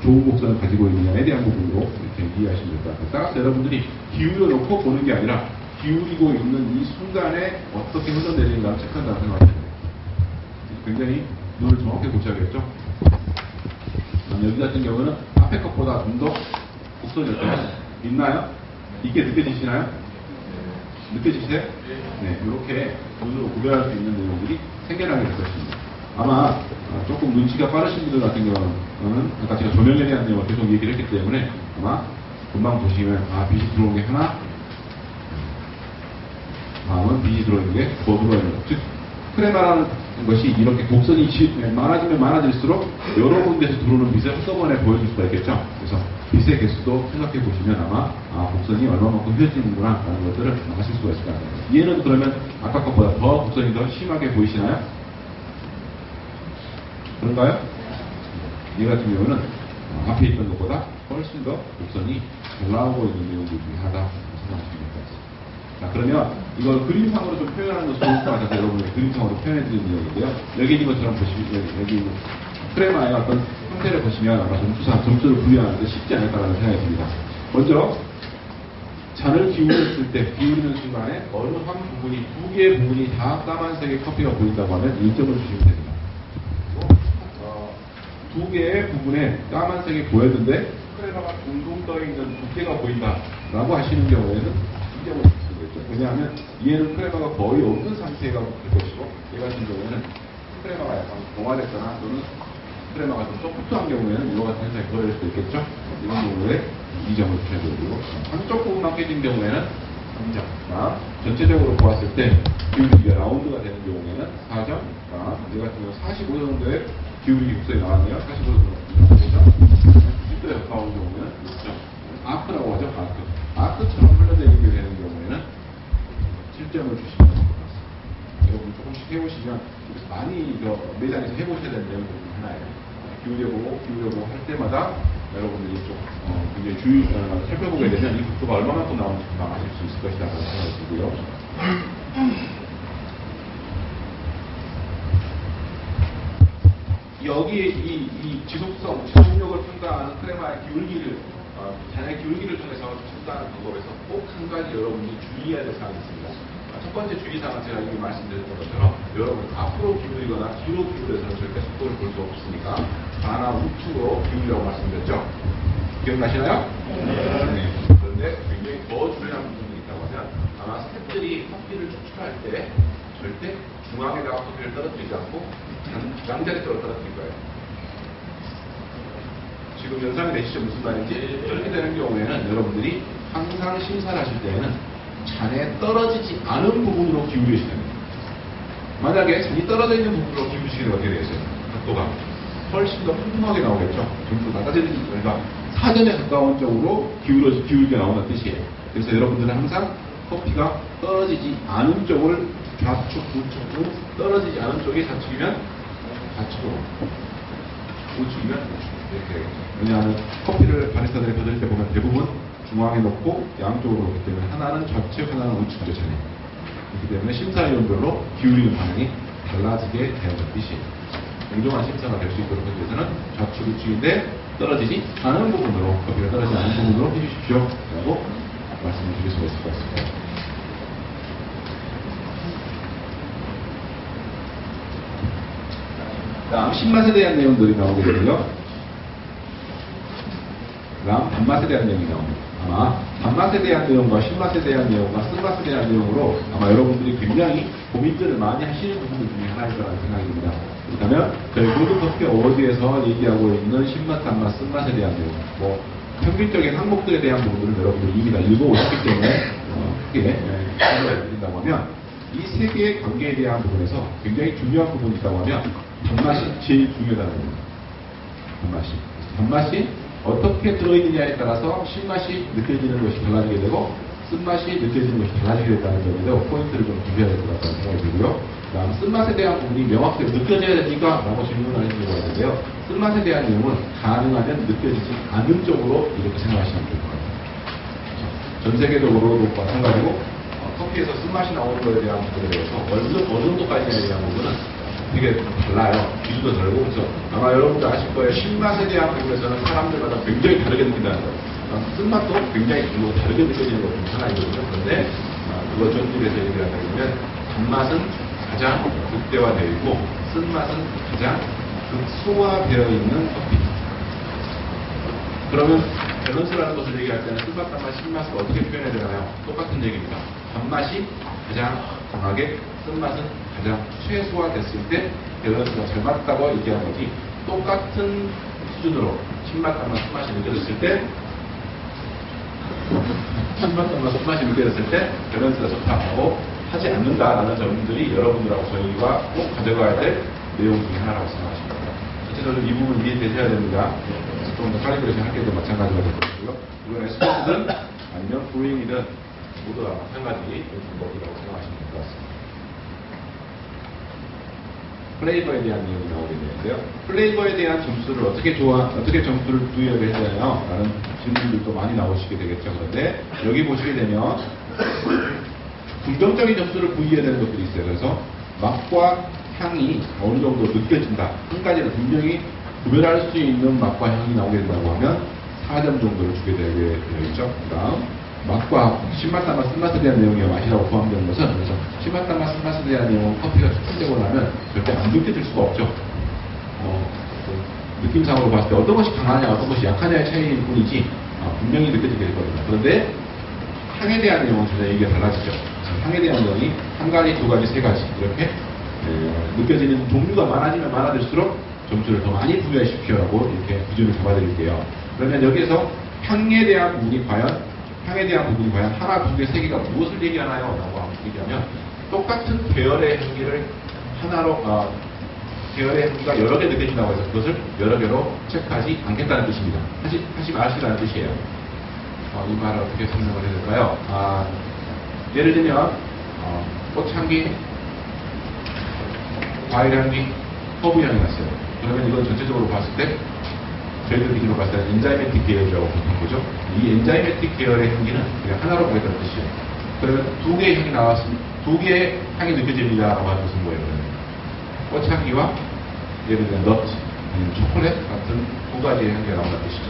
좋은 곡선을 가지고 있느냐에 대한 부분으로 이렇게 이해하시면 될 것 같아요. 따라서 여러분들이 기울여 놓고 보는 게 아니라 기울이고 있는 이 순간에 어떻게 흘러내리는가를 체크한다고 생각하시면 돼요. 굉장히 눈을 정확히 보셔야겠죠. 여기 같은 경우는 앞에 것보다 좀 더 곡선이 어때요? 있나요? 이게 느껴지시나요? 느껴지세요? 네, 이렇게 눈으로 구별할 수 있는 내용들이 생겨나게 될 것입니다. 아마 조금 눈치가 빠르신 분들 같은 경우는 아까 제가 조명에 대한 내용을 계속 얘기를 했기 때문에 아마 금방 보시면 빛이 들어오는 게 하나, 다음은 빛이 들어오는 게 더 들어오는 것. 즉 크레마라는 것이 이렇게 곡선이 많아지면 많아질수록 여러 군데에서 들어오는 빛을 한꺼번에 보여줄 수가 있겠죠. 그래서 빛의 개수도 생각해 보시면 아마 곡선이 얼마만큼 휘어지는구나 라는 것들을 아실 수가 있을 것 같아요. 얘는 그러면 아까 것보다 더 곡선이 더 심하게 보이시나요? 그런가요? 이 같은 경우는 앞에 있던 것보다 훨씬 더 곡선이 잘 나오고 있는 내용들 중에 하나다 생각하시면 될 것 같습니다. 자, 그러면 이걸 그림상으로 좀 표현하는 것이 좋을 것 같아서 여러분이 그림상으로 표현해 드리는 내용인데요. 여기 있는 것처럼 보시면 여기 프레마의 어떤 형태를 보시면 아마 점수를 분류하는데 쉽지 않을까라는 생각이 듭니다. 먼저 잔을 기울였을 때 기울이는 순간에 어느 한 부분이 두 개의 부분이 다 까만색의 커피가 보인다고 하면 1점을 주시면 됩니다. 두 개의 부분에 까만색이 보였는데 크레마가 둥둥 떠있는 두께가 보인다라고 하시는 경우에는 2점을 주시면 되겠죠. 왜냐하면 얘는 크레마가 거의 없는 상태가 될 것이고 얘 같은 경우에는 크레마가 약간 동화됐거나 또는 크레마가 좀 소프트한 경우에는 이와 같은 현상이 벌어질 수도 있겠죠. 이런 경우에 2점을 주셔야 되고 한쪽 부분만 깨진 경우에는 3점. 전체적으로 보았을 때 기울기가 라운드가 되는 경우에는 4점. 얘 같은 경우 45도 정도의 기울기 곡선이 나왔네요. 45도 정도 되죠. 90도에 가까운 경우에는 6점. 아크라고 하죠. 아크처럼 흘러내리게 되는 경우에는 7점을 주시면 될 것 같습니다. 여러분 조금씩 해보시면 많이 매장에서 해보셔야 되는 내용 중 하나예요. 기울여보고 할 때마다 여러분들이 좀 굉장히 살펴보게 되면 이 각도가 얼마만큼 나오는지 금방 아실 수 있을 것이다 라는 생각이 들고요. 여기에 이 지속력을 평가하는 크레마의 기울기를 잔의 기울기를 통해서 평가하는 방법에서 꼭 한 가지 여러분이 주의해야 될 사항이 있습니다. 첫 번째 주의사항은 제가 이미 말씀드렸던 것처럼 여러분 앞으로 기울이거나 뒤로 기울여서는 절대 속도를 볼 수 없으니까 좌나 우측으로 기울이라고 말씀드렸죠. 기억나시나요? 네. 그런데 굉장히 더 중요한 부분이 있다고 하면 아마 스태프들이 커피를 추출할 때 절대 중앙에다가 커피를 떨어뜨리지 않고 양자리 쪽으로 떨어뜨릴 거예요. 지금 연상이 되시죠? 무슨 말인지? 이렇게 되는 경우에는 여러분들이 항상 심사를 하실 때에는 잔에 떨어지지 않은 부분으로 기울이셔야 됩니다. 만약에 잔이 떨어져 있는 부분으로 기울이시면 어떻게 되겠어요? 각도가 훨씬 더 풍부하게 나오겠죠? 점수가 낮아지는 거니까 사전에 가까운 쪽으로 기울게 나오는 뜻이에요. 그래서 여러분들은 항상 커피가 떨어지지 않은 쪽을 좌측, 우측으로 떨어지지 않은 쪽이 좌측이면 좌측으로, 우측이면 우측 이렇게 되겠죠. 왜냐하면 커피를 바리스타들이 받을 때 보면 대부분 중앙에 놓고 양쪽으로 놓기 때문에 하나는 좌측, 하나는 우측이죠. 그렇기 때문에 심사위원별로 기울이는 방향이 달라지게 되는 뜻이에요. 공정한 심사가 될 수 있도록 하기 위해서는 좌측, 우측인데 떨어지지 않은 부분으로, 커피가 떨어지지 않은 부분으로 해주십시오 라고 말씀을 드릴 수가 있을 것 같습니다. 다음 신맛에 대한 내용들이 나오게 되고요. 다음 단맛에 대한 내용이 나옵니다. 아마 단맛에 대한 내용과 신맛에 대한 내용과 쓴맛에 대한 내용으로 아마 여러분들이 굉장히 고민들을 많이 하시는 부분들 중에 하나일 거라는 생각이 듭니다. 그렇다면 저희 골든커피 어워드에서 얘기하고 있는 신맛, 단맛, 쓴맛에 대한 내용, 평균적인 항목들에 대한 부분들을 여러분들이 이미 다 읽어오셨기 때문에 크게 설명을 드린다고 하면 이 세 개의 관계에 대한 부분에서 굉장히 중요한 부분이 있다고 하면 단맛이 제일 중요하다는 겁니다. 단맛이. 단맛이 어떻게 들어있느냐에 따라서 신맛이 느껴지는 것이 달라지게 되고 쓴맛이 느껴지는 것이 달라지게 된다는 점에서 포인트를 좀 주셔야 될 것 같다는 생각이 들고요. 다음 쓴맛에 대한 부분이 명확하게 느껴져야 됩니까? 라고 질문을 하시는 경우가 있는데요. 쓴맛에 대한 내용은 가능하면 느껴지지 않는 쪽으로 이렇게 생각하시면 될 것 같아요. 전 세계적으로도 마찬가지고 커피에서 쓴맛이 나오는 것에 대한 부분에 대해서 어느 정도까지에 대한 부분은 되게 달라요. 기준도 다르고. 그래서 아마 여러분들 아실 거예요. 신맛에 대한 부분에서는 사람들마다 굉장히 다르게 느낀다는 거예요. 쓴맛도 굉장히 다르게 느껴지는 것 중 하나이거든요. 그런데 그걸 전술에서 얘기를 하자면 단맛은 가장 극대화되어 있고 쓴맛은 가장 극소화되어 있는 커피. 그러면 밸런스라는 것을 얘기할 때는 쓴맛, 단맛, 신맛을 어떻게 표현해야 되나요? 똑같은 얘기입니다. 단맛이 가장 강하게, 쓴맛은 가장 최소화됐을 때 밸런스가 잘 맞다고 얘기하는 거지, 똑같은 수준으로 신맛, 단맛, 쓴맛이 느껴졌을 때 신맛, 단맛, 쓴맛이 느껴졌을 때 밸런스가 좋다고 하지 않는다라는 점들이 여러분들하고 저희가 꼭 가져가야 될 내용 중에 하나라고 생각하십니다. 전체적으로 이 부분 이해되셔야 됩니다. 좀 더 칼리브레이션 할 때도 마찬가지가 될 것이고요. 이건 에스프레소든 아니면 브루잉이든 모두 다 마찬가지 방법이라고 생각하시면 될 것 같습니다. 플레이버에 대한 내용이 나오게 되는데요. 플레이버에 대한 점수를 어떻게 점수를 부여를 해야 되나요? 라는 질문들도 많이 나오시게 되겠죠. 그런데 여기 보시게 되면 긍정적인 점수를 부여해야 되는 것들이 있어요. 그래서 맛과 향이 어느 정도 느껴진다. 한 가지는 분명히 구별할 수 있는 맛과 향이 나오게 된다고 하면 4점 정도를 주게 되어 있죠. 그 다음 맛과 신맛, 단맛, 쓴맛에 대한 내용이 맛이라고 포함되는 것은, 그래서 신맛, 단맛, 쓴맛에 대한 내용은 커피가 숙성되고 나면 절대 안 느껴질 수가 없죠. 느낌상으로 봤을 때 어떤 것이 강하냐 어떤 것이 약하냐의 차이일 뿐이지 분명히 느껴지게 되거든요. 그런데 향에 대한 내용은 전혀 얘기가 달라지죠. 향에 대한 내용이 한 가지, 두 가지, 세 가지 이렇게 느껴지는 종류가 많아지면 많아질수록 점수를 더 많이 부여하십시오라고 이렇게 기준을 잡아드릴게요. 그러면 여기에서 향에 대한 부분이 과연 하나, 두 개, 세 개가 무엇을 얘기하나요? 라고 한번 얘기하면 똑같은 계열의 향기를 하나로 계열의 향기가 여러 개 느껴진다고 해서 그것을 여러 개로 체크하지 않겠다는 뜻입니다. 하지 마시라는 뜻이에요. 이 말을 어떻게 설명을 해야 될까요? 예를 들면 꽃향기, 과일향기, 허브향이 났어요. 그러면 이건 전체적으로 봤을 때 저희들 기준으로 봤을 때 엔자이매틱 계열이라고 보는 거죠. 이 엔자이매틱 계열의 향기는 그냥 하나로 보겠다는 뜻이에요. 그러면 두 개의 향이 나왔으면 두 개의 향이 느껴집니다라고 하는 것은 뭐예요? 꽃향기와 예를 들면 너트, 초콜릿 같은 두 가지의 향기가 나온다는 뜻이죠.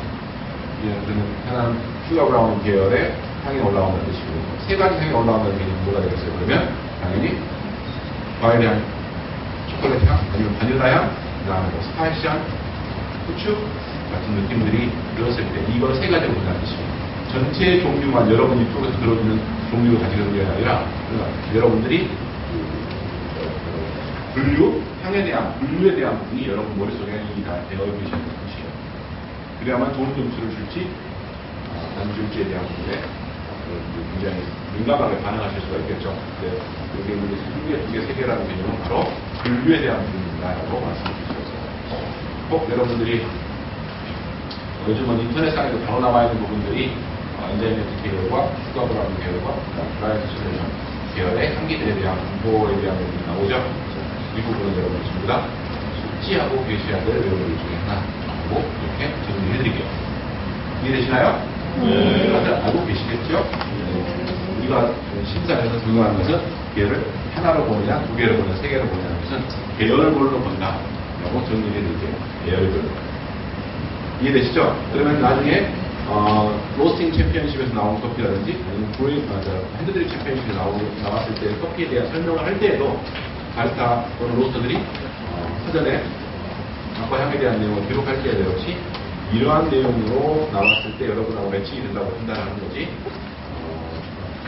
예를 들면 하나는 슈가 브라운 계열의 향이 올라온다는 뜻이고 세 가지 향이 올라온다는 얘기는 뭐가 되겠어요? 그러면 당연히 과일 향, 초콜릿 향, 아니면 바닐라 향, 그 다음에 스파이시 향, 후추 같은 느낌들이 들었을 때 이걸 세 가지로 본다는 뜻입니다. 전체 종류만 여러분이 쪽에서 들어주는 종류를 가지고 있는 게 아니라 여러분들이 향에 대한 분류에 대한 부분이 여러분 머릿속에 이미 다 되어 계시는 것이에요. 그래야만 좋은 점수를 줄지 안 줄지에 대한 부분에 굉장히 민감하게 반응하실 수가 있겠죠. 여기 있는 한 개, 두 개, 세 개라는 개념은 바로 분류에 대한 부분이다라고 말씀드릴 수 있어요. 꼭 여러분들이 요즘은 인터넷상에도 바로 나와 있는 부분들이 엔자이매틱 계열과 슈가 브라운 계열과 드라이 솔루션 계열의 향기들에 대한 공포에 대한 부분이 나오죠. 이 부분은 여러분이 전부 다 숙지하고 계셔야 될 내용들 중에 하나라고 이렇게 정리해드릴게요. 이해되시나요? 네. 다들 알고 계시겠죠? 우리가 심사에서 적용하는 것은 계열을 하나로 보느냐, 두 개로 보느냐, 세 개로 보느냐는 것은 계열별로 본다라고 정리해드릴게요. 계열별로. 이해되시죠? 그러면 나중에 로스팅 챔피언십에서 나온 커피라든지 아니면 핸드드립 챔피언십에 나왔을 때 커피에 대한 설명을 할 때에도 바리스타 또는 로스터들이 사전에 맛과 향에 대한 내용을 기록할 때에도 역시 이러한 내용으로 나왔을 때 여러분하고 매칭이 된다고 판단하는 거지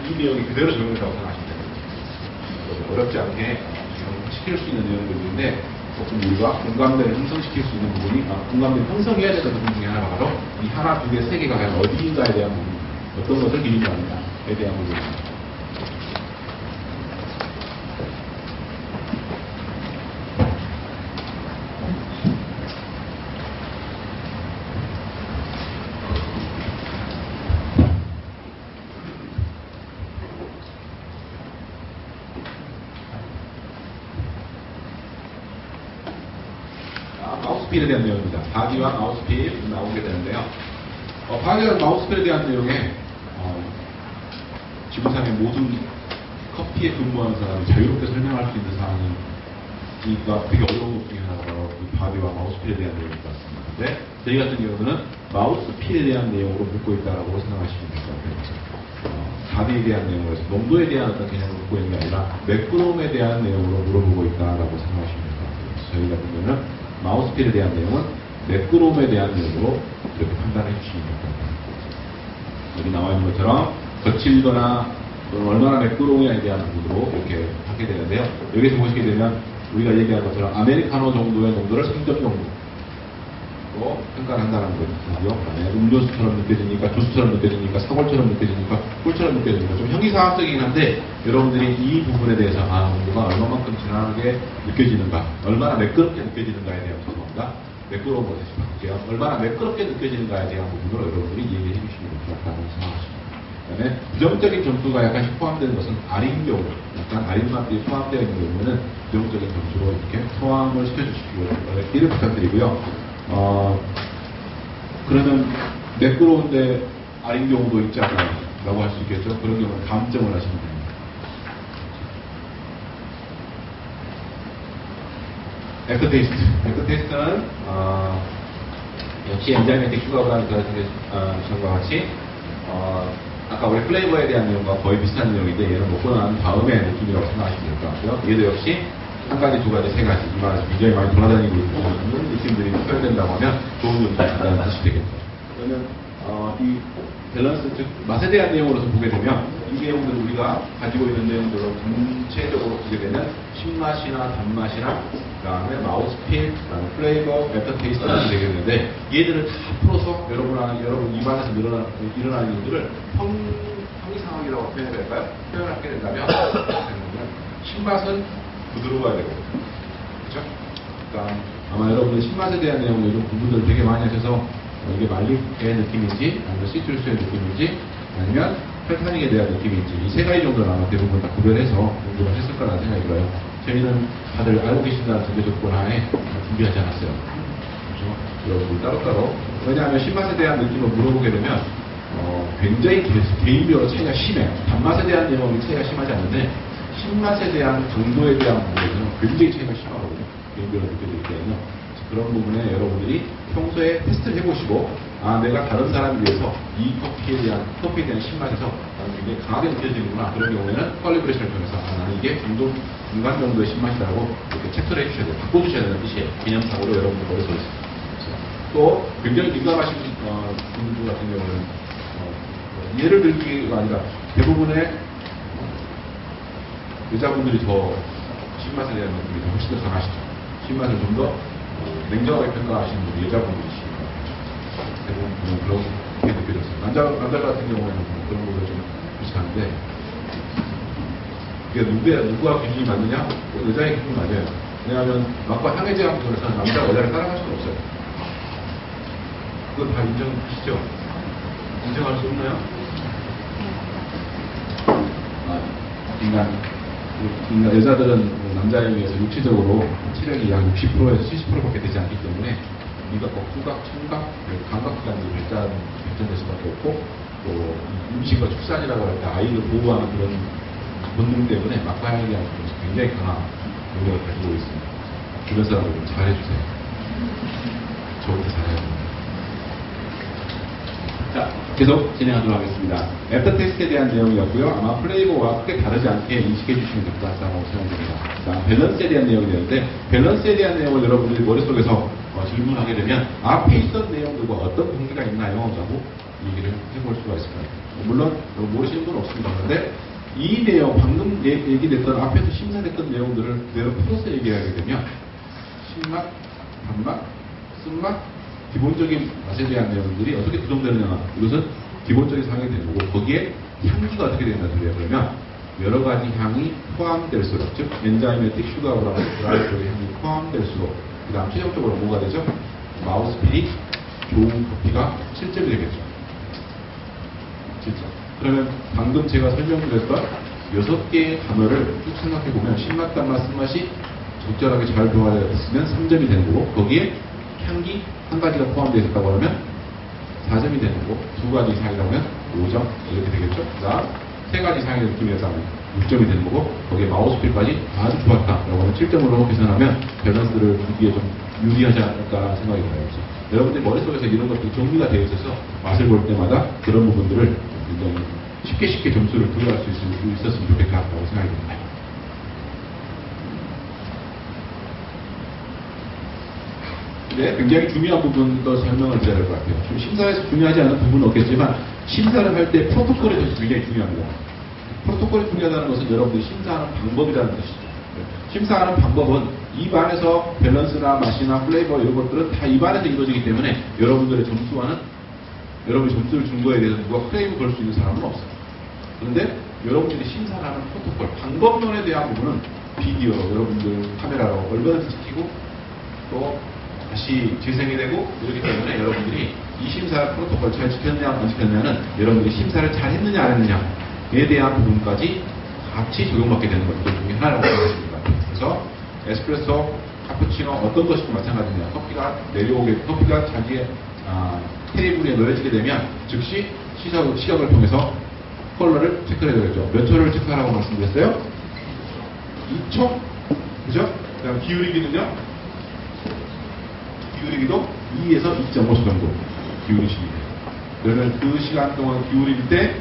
이 내용이 그대로 적용된다고 생각하시면 됩니다. 어렵지 않게 시킬 수 있는 내용들인데 조금 우리가 공감대를 형성시킬 수 있는 부분이 공감대를 형성해야 되는 부분 중에 하나가 바로 이 하나, 두 개, 세 개가 과연 어디인가에 대한 부분, 어떤 것을 기준으로 하느냐에 대한 부분입니다. 마우스필에 대한 내용입니다. 바디와 마우스필 나오게 되는데요. 바디와 마우스필에 대한 내용에 지구상의 모든 커피에 근무하는 사람이 자유롭게 설명할 수 있는 사항이 되게 어려운 것 중에 하나가 바로 이 바디와 마우스필에 대한 내용인 것 같습니다. 근데 저희 같은 경우는 마우스필에 대한 내용으로 묻고 있다고 생각하시면 될 것 같아요. 바디에 대한 내용으로 해서 농도에 대한 어떤 개념을 묻고 있는 게 아니라 매끄러움에 대한 내용으로 물어보고 있다라고 생각하시면 될 것 같아요. 그래서 저희 같은 경우는 마우스필에 대한 내용은 매끄러움에 대한 내용으로 이렇게 판단해 주시면 될 것 같아요. 여기 나와 있는 것처럼 거칠거나 얼마나 매끄러우냐에 대한 부분으로 이렇게 하게 되는데요. 여기서 보시게 되면 우리가 얘기한 것처럼 아메리카노 정도의 농도를 3점 정도로 평가를 한다는 거고요. 음료수처럼 느껴지니까, 주스처럼 느껴지니까, 사골처럼 느껴지니까, 꿀처럼 느껴지니까 좀 형이상학적이긴 한데 여러분들이 이 부분에 대해서 농도가 얼마만큼 진하게 느껴지는가, 얼마나 매끄럽게 느껴지는가에 대한 죄송합니다. 매끄러운 것을 바꿀게요. 얼마나 매끄럽게 느껴지는가에 대한 부분으로 여러분들이 얘기해 주시면 될 것 같다고 생각하십니다. 그다음에 부정적인 점수가 약간씩 포함되는 것은 아린 경우, 약간 아린 맛들이 포함되어 있는 경우에는 부정적인 점수로 이렇게 포함을 시켜주시기를 부탁드리고요. 그러면 매끄러운데 아린 경우도 있지 않나요? 라고 할 수 있겠죠. 그런 경우는 감점을 하시면 됩니다. 애프터테이스트. 애프터테이스트는 역시 엔자이매틱 슈가보다는 전과 같이 아까 우리 플레이버에 대한 내용과 거의 비슷한 내용인데 얘는 먹고 난 다음에 느낌이라고 생각하시면 될 것 같고요. 얘도 역시 한 가지, 두 가지, 세 가지 이 말에서 굉장히 많이 돌아다니고 있는 느낌들이 표현된다고 하면 좋은 느낌이라는 뜻이 되겠죠. 그러면 이 밸런스, 즉 맛에 대한 내용으로서 보게 되면 이 내용들 우리가 가지고 있는 내용들로 전체적으로 보게 되면 신맛이나 단맛이나 그다음에 마우스필, 그다음에 플레이버, 애프터테이스트 이렇게 되겠는데 얘들을 다 풀어서 여러분 입안에서 일어나는 일들을 형이상학이라고 표현을 할까요? 표현하게 된다면 신맛은 부드러워야 되고, 그렇죠? 그러니까 아마 여러분들 신맛에 대한 내용을 요즘 공부들 되게 많이 하셔서 이게 말릭의 느낌인지, 아니면 시트루스의 느낌인지, 아니면 설탕에 대한 느낌인지 이 세 가지 정도를 아마 대부분 다 구별해서 공부를 했을 거라는 생각이 들어요. 저희는 다들 알고 계신다는 전제 조건 하에 준비하지 않았어요. 그렇죠? 여러분들 따로따로. 왜냐하면 신맛에 대한 느낌을 물어보게 되면 굉장히 개인별로 차이가 심해요. 단맛에 대한 내용이 차이가 심하지 않는데 신맛에 대한 정도에 대한 부분에는 굉장히 차이가 심하거든요. 개인별로 느껴질 때는. 그런 부분에 여러분들이 평소에 테스트를 해보시고 내가 다른 사람에 비해서 이 커피에 대한 신맛에서 나는 굉장히 강하게 느껴지는구나. 그런 경우에는 퀄리브레이션을 통해서 나는 이게 중간 정도의 신맛이라고 이렇게 체크를 해주셔야 돼요. 바꿔주셔야 되는 뜻이에요. 개념상으로 여러분들 머릿속에 있어요. 또 굉장히 민감하신 분들 같은 경우는 예를 들기가 아니라 대부분의 여자분들이 더 신맛에 대한 느낌이 훨씬 더 강하시죠. 신맛을 좀 더 냉정하게 평가하시는 분이 여자분들이시니까 대부분 그렇게 느껴졌어요. 남자 같은 경우에는 그런 거가 좀 비슷한데 이게 누구와 기준이 맞느냐? 여자의 기준이 맞아요. 왜냐하면 맛과 향에 대한 부분에서는 남자가 여자를 따라갈 수는 없어요. 그건 다 인정하시죠? 인정할 수 없나요? 여자들은 남자에 비해서 육체적으로 체력이 약 60%에서 70%밖에 되지 않기 때문에 미각과 후각, 청각, 감각기관이 발전될 수밖에 없고 또 임신과 출산이라고 할 때 아이를 보호하는 그런 본능 때문에 맛과 향에 대한 부분에서 굉장히 강한 능력을 가지고 있습니다. 주변 사람들 좀 잘해주세요. 저부터 잘해야 됩니다. 자, 계속 진행하도록 하겠습니다. 애프터 테스트에 대한 내용이었고요. 아마 플레이버와 크게 다르지 않게 인식해 주시면 될 것 같다고 생각됩니다. 자, 밸런스에 대한 내용이 되는데 밸런스에 대한 내용을 여러분들이 머릿속에서 질문하게 되면 앞에 있던 내용들과 어떤 관계가 있나요? 라고 얘기를 해볼 수가 있을 거예요. 물론 모르시는 분 없습니다. 그런데 이 내용, 방금 얘기됐던 앞에서 심사됐던 내용들을 그대로 풀어서 얘기하게 되면 신맛, 단맛, 쓴맛, 기본적인 맛에 대한 내용들이 어떻게 구성되느냐, 이것은 기본적인 상황이 되는 거고, 거기에 향기가 어떻게 된다는 소리예요. 그러면 여러 가지 향이 포함될수록, 즉 엔자이매틱 슈가라는 드라이브의 향이 포함될수록, 그 다음 최종적으로 뭐가 되죠? 마우스필이 좋은 커피가 실제로 되겠죠. 진짜. 그러면 방금 제가 설명드렸던 6개의 단어를 쭉 생각해보면 신맛, 단맛, 쓴맛이 적절하게 잘 조화되어 있으면 3점이 되는 거고, 거기에 향기 한 가지가 포함되어 있다고 하면 4점이 되는 거고, 2가지 이상이라고 하면 5점 이렇게 되겠죠. 그 다음 3가지 이상의 느낌이었다면 6점이 되는 거고, 거기에 마우스필까지 아주 좋았다라고 하면 7점으로 계산하면 밸런스를 주기에 좀 유리하지 않을까 생각이 들어요. 여러분들 머릿속에서 이런 것들이 정리가 되어 있어서 맛을 볼 때마다 그런 부분들을 굉장히 쉽게 점수를 부여할 수 있었으면 좋겠다고 생각이 듭니다. 네, 굉장히 중요한 부분도 설명을 드려야 될 것 같아요. 좀 심사에서 중요하지 않은 부분은 없겠지만 심사를 할 때 프로토콜에 대해서 굉장히 중요합니다. 프로토콜이 중요하다는 것은 여러분들이 심사하는 방법이라는 뜻이죠. 심사하는 방법은 입안에서 밸런스나 맛이나 플레이버 이런 것들은 다 입안에서 이루어지기 때문에 여러분들의 점수와는 여러분이 점수를 준 거에 대해서 누가 크레임을 걸 수 있는 사람은 없어요. 그런데 여러분들이 심사를 하는 프로토콜, 방법론에 대한 부분은 비디오, 여러분들 카메라로 얼마든지 찍히고 또 다시 재생이 되고 이렇기 때문에 여러분들이 이 심사 프로토콜 잘 지켰냐 안 지켰냐는 여러분들이 심사를 잘 했느냐 안 했느냐에 대한 부분까지 같이 적용받게 되는 것들 중에 하나라고 생각하시면 됩니다. 그래서 에스프레소, 카푸치노 어떤 것이든 마찬가지입니다. 커피가 자기의 테이블 위에 놓여지게 되면 즉시 시각을 통해서 컬러를 체크를 해야 되겠죠. 몇 초를 체크하라고 말씀드렸어요? 2초? 그죠? 그 다음 기울이기는요? 기울이기도 2에서 2.5초 정도 기울이시면 돼요. 그러면 그 시간 동안 기울일 때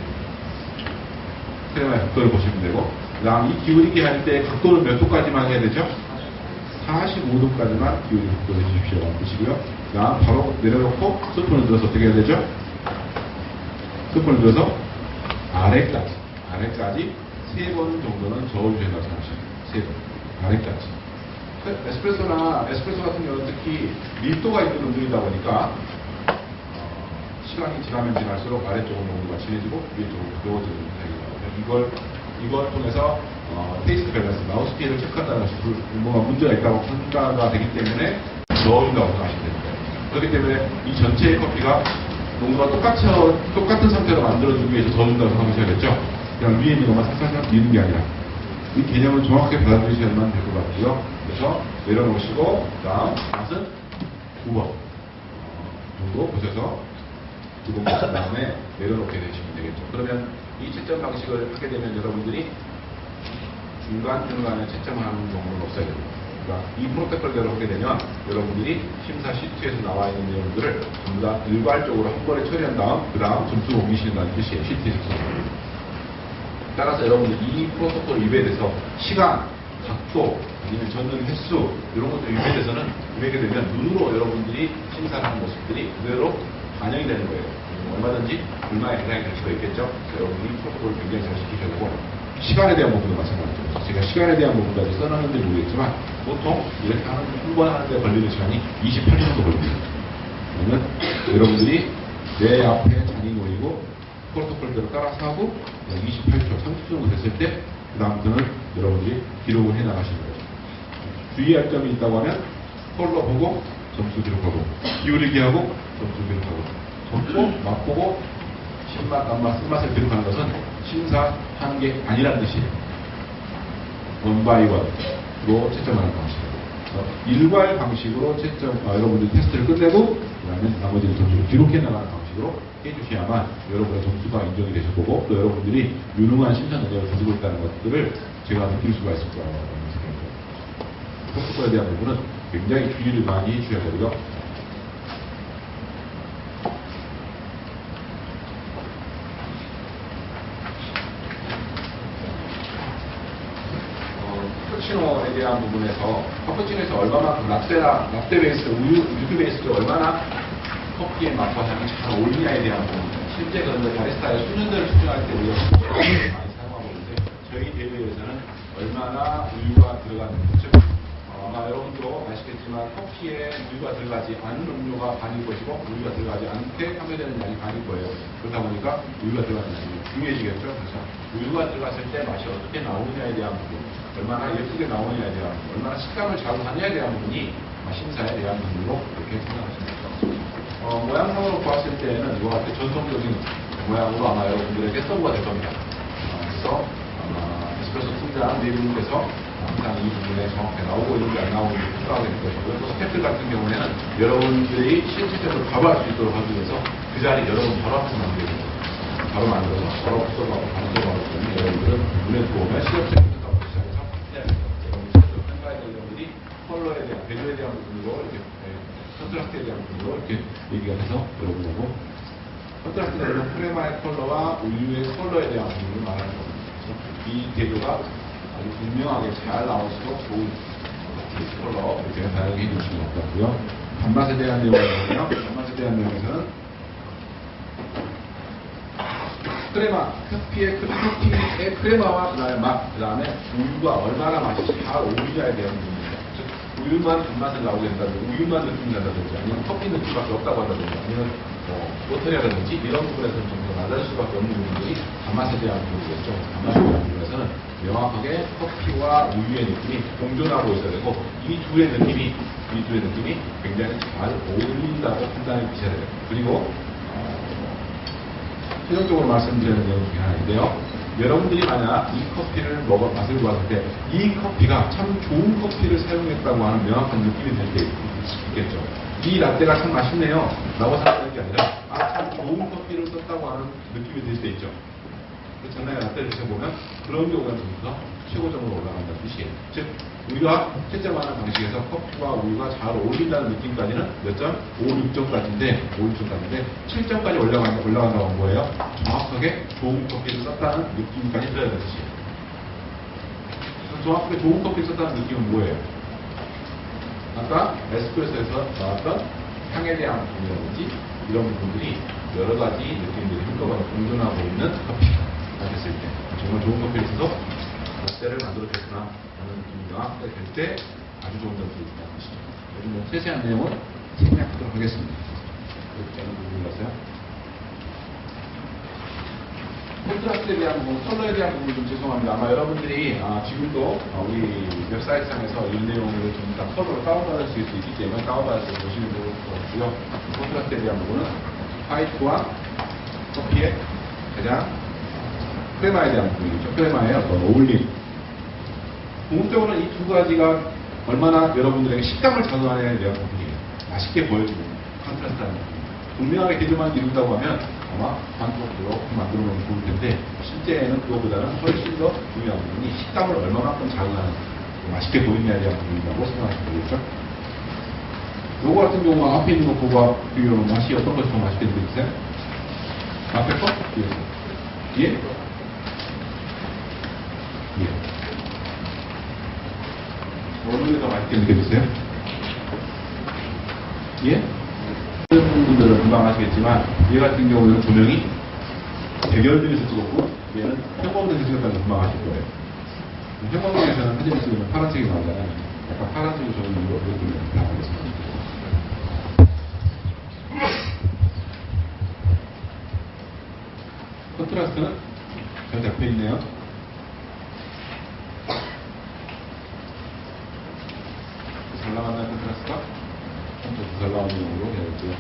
크레마의 각도를 보시면 되고, 그 다음 이 기울이기 할 때 각도를 몇 도까지만 해야 되죠? 45도까지만 기울이기 각도를 해주십시오. 보시고요. 그 다음 바로 내려놓고 스푼을 들어서 어떻게 해야 되죠? 스푼을 들어서 아래까지 3번 정도는 저어주셔야 생각하시면 돼요. 3번 아래까지. 에스프레소 같은 경우는 특히 밀도가 있는 음료이다 보니까 시간이 지나면 지날수록 아래쪽은 농도가 진해지고 위쪽은 가벼워지는 현상이거든요. 이걸 통해서 테이스트 밸런스, 마우스피를 체크한다는 것이 뭔가 문제가 있다고 판단가 되기 때문에 저어준다고 생각하시면 됩니다. 그렇기 때문에 이 전체의 커피가 농도가 똑같은 상태로 만들어주기 위해서 저어준다고 생각하셔야겠죠. 그냥 위에 있는 것만 살짝 미는 게 아니라 이 개념을 정확하게 받아들이셔야만 될 것 같고요. 그래서 내려놓으시고, 그 다음 맛은 9번 정도 보셔서 2번 보신 다음에 내려놓게 되시면 되겠죠. 그러면 이 채점 방식을 하게 되면 여러분들이 중간중간에 채점하는 경우는 없어야 됩니다. 그러니까 이 프로토콜대로 하게 되면 여러분들이 심사 시트에서 나와 있는 내용들을 전부 다 일괄적으로 한 번에 처리한 다음 그 다음 점수를 옮기시는다는 뜻이에요. 시트에서. 따라서 여러분들 이 프로토콜 위배돼서 시간, 각도, 아니면 젓는 횟수 이런 것들 위배돼서는 위배게 되면 눈으로 여러분들이 심사를 하는 모습들이 그대로 반영이 되는 거예요. 얼마든지 불만의 대상이 될 수가 있겠죠. 그래서 여러분이 프로토콜을 굉장히 잘 지키셔야 되고, 시간에 대한 부분도 마찬가지죠. 제가 시간에 대한 부분까지 써놨는지 모르겠지만 보통 이렇게 한 번 하는데 걸리는 시간이 28분 정도 걸립니다. 그러면 여러분들이 내 앞에 잔이 놓이고 프로토콜대로 따라서 하고 28초, 30초 정도 됐을 때 그 다음부터는 여러분들이 기록을 해나가시는 거죠. 주의할 점이 있다고 하면 컬러 보고 점수 기록하고, 기울이기 하고 점수 기록하고, 점수 맛보고 신맛, 단맛, 쓴맛을 기록하는 것은 심사하는 게 아니라는 뜻이에요. 원바이원으로 채점하는 방식이에요. 일괄 방식으로 여러분들이 테스트를 끝내고 그 다음에 나머지는 점수를 기록해 나가는 방식으로 해주셔야만 여러분의 점수가 인정이 되실 거고, 또 여러분들이 유능한 심사 능력을 가지고 있다는 것들을 제가 느낄 수가 있을 거라고 생각합니다. 프로토콜에 대한 부분은 굉장히 주의를 많이 해주셔야 되고요. 카푸치노에 대한 부분에서 카푸치노에서 얼마나 라떼 베이스, 우유 베이스를 얼마나 커피의 맛과 향이 잘 어울리냐에 대한 부분. 실제 그런데 바리스타의 수준들을 측정할 때 우리가 많이 사용하고 있는데, 저희 대회에서는 얼마나 우유가 들어가는지, 즉 아마 여러분도 아시겠지만 커피에 우유가 들어가지 않은 음료가 반일 것이고 우유가 들어가지 않게 판매되는 양이 반일 거예요. 그러다 보니까 우유가 들어가는 양이 중요해지겠죠. 그래서 우유가 들어갔을 때 맛이 어떻게 나오느냐에 대한 부분, 얼마나 예쁘게 나오느냐에 대한 부분, 얼마나 식감을 잘 하느냐에 대한 부분이 심사에 대한 부분으로 이렇게 생각하시면 됩니다. 모양상으로 보았을 때는 이와 같은 전통적인 모양으로 아마 여러분들에게 서브가 될 겁니다. 그래서 에스프레소 팀장 네 분께서 항상 이 부분에 정확하게 나오고 있는지 안 나오는지 평가하게 될 것이고요. 또 스태프들 같은 경우에는 여러분들이 실질적으로 바로 할 수 있도록 하기 위해서 그 자리 여러분 바로 앞에 만들겠습니다. 바로 만들어서 바로 써가고 바로 써가고 여러분들은 눈에 들어오면 시험적인 것부터 시작해서 해야 됩니다. 여러분들 평가해야 될 내용들이 컬러에 대한, 배조에 대한 부분으로 이렇게 컨트라스트에 대한 부분으로 이렇게 얘기가 해서 여러분하고 컨트라스트는 크레마의 컬러와 우유의 컬러에 대한 부분을 말하는 겁니다. 이 대조가 아주 분명하게 잘 나올수록 좋은 컬러 이렇게 다양하게 해주시면 될 것 같고요. 단맛에 대한 내용을 보면 단맛에 대한 내용에서는 커피의 크레마와 그다음에 맛, 그다음에 우유가 얼마나 맛이 잘 어울리냐에 대한 부분입니다. 즉 우유만 단맛을 나오게 한다든지 우유만 느낌이 난다든지 아니면 커피 느낌밖에 없다고 한다든지 아니면 버터라든지 이런 부분에서는 좀 더 낮을 수밖에 없는 부분들이 단맛에 대한 부분이겠죠. 단맛에 대한 부분에서는 명확하게 커피와 우유의 느낌이 공존하고 있어야 되고 이 둘의 느낌이 굉장히 잘 어울린다고 판단해 주셔야 돼요. 그리고 최종적으로 말씀드리는 내용 중에 하나인데요. 여러분들이 만약 이 커피를 맛을 보았을 때 이 커피가 참 좋은 커피를 사용했다고 하는 명확한 느낌이 들 때 있겠죠. 이 라떼가 참 맛있네요 라고 생각하는 게 아니라 참 좋은 커피를 썼다고 하는 느낌이 들 때 있죠. 전에 라떼를 드셔보면 그런 경우가 좀 더 최고점으로 올라간다는 뜻이에요. 즉 우리가 채점하는 방식에서 커피와 우유가 잘 어울린다는 느낌까지는 몇 점? 5, 6점까지인데 7점까지 올라간다고 한 거예요. 정확하게 좋은 커피를 썼다는 느낌까지 들어야 되는 뜻이에요. 정확하게 좋은 커피를 썼다는 느낌은 뭐예요? 아까 에스프레소에서 나왔던 향에 대한 부분이라든지 이런 부분들이 여러 가지 느낌들이 한꺼번에 공존하고 있는 커피가 됐을 때 정말 좋은 커피를 써서 라떼를 만들어줬구나 하는 느낌이 명확하게 될 때 아주 좋은 점수를 준다는 것이죠. 여러분 세세한 내용은 생략하도록 하겠습니다. 이렇게 하는 부분이라서요. 콘트라스트에 대한 부분, 컬러에 대한 부분 좀 죄송합니다. 아마 여러분들이 지금도 우리 웹사이트상에서 이 내용을 좀 다 컬러로 다운받을 수 있기 때문에 다운받을 수 보시면 좋을 것 같고요. 콘트라스트에 대한 부분은 화이트와 커피의 가장 크레마에 대한 부분이죠. 크레마의 어떤 어울림. 궁극적으로는 이 두 가지가 얼마나 여러분들에게 식감을 전환해야 대한 부분이에요. 맛있게 보여주고 컨트라스트하는 부분. 분명하게 대조만 이룬다고 하면 아마 반쪽으로 만들어 놓으면 좋을 텐데 실제에는 그거보다는 훨씬 더 중요한 부분이 식감을 얼마만큼 자극하는 맛있게 보이느냐에 대한 부분이라고 생각하시면 되겠죠. 요거 같은 경우 앞에 있는 것과 비교하면 맛이 어떤 것이 더 맛있게 느껴지세요? 앞에 거? 예? 예. 어느 게 더 맛있게 느껴지세요? 예? 다른 분들은 금방 아시겠지만 얘 같은 경우는 조명이 백열등에서 찍었고 얘는 형광등에서 찍었다는 거 금방 아실 거예요. 형광등에서는 사진을 찍으면 파란색이 나오잖아요. 약간 파란색이 좋은 이유로 이렇게 나오겠습니다. 컨트라스트는 잘 잡혀 있네요. 잘 나왔나요, 컨트라스트가? 잘 나오는 용으로 해야겠고요.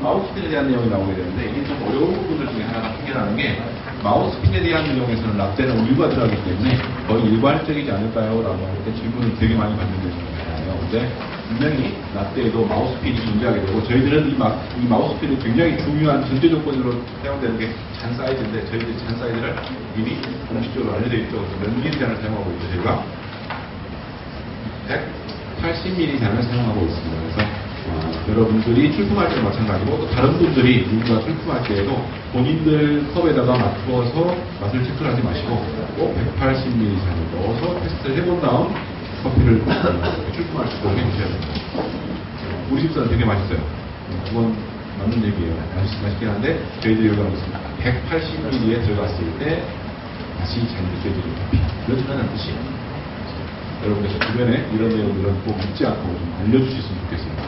마우스핀에 대한 내용이 나오게 되는데 이게 좀 어려운 부분들 중에 하나가 생겨나는 게 마우스핀에 대한 내용에서는 라떼는 우유가 들어가기 때문에 거의 일괄적이지 않을까요? 라고 할 때 질문을 되게 많이 받는 거잖아요. 근데 분명히 라떼에도 마우스핀이 존재하게 되고 저희들은 이 마우스핀이 굉장히 중요한 전제 조건으로 사용되는 게 잔 사이즈인데 저희들이 잔 사이즈를 미리 공식적으로 알려져 있죠. 몇 ml 잔을 사용하고 있죠. 저희가 180ml 잔을 사용하고 있습니다. 그래서 여러분들이 출품할 때도 마찬가지고 또 다른 분들이 누군가 출품할 때에도 본인들 컵에다가 맞추어서 맛을 체크하지 마시고 꼭 180ml 잔을 넣어서 테스트를 해본 다음 커피를 출품할 수 있도록 해주셔야 됩니다. 우리 집사는 되게 맛있어요. 그건 맞는 얘기예요. 맛있긴 한데 저희들이 여기 하고 있습니다. 180ml에 들어갔을 때 맛이 잘 느껴지는 커피. 그러지는 뜻이에요. 여러분들 주변에 이런 내용들은 꼭 잊지 않고 좀 알려주셨으면 좋겠습니다.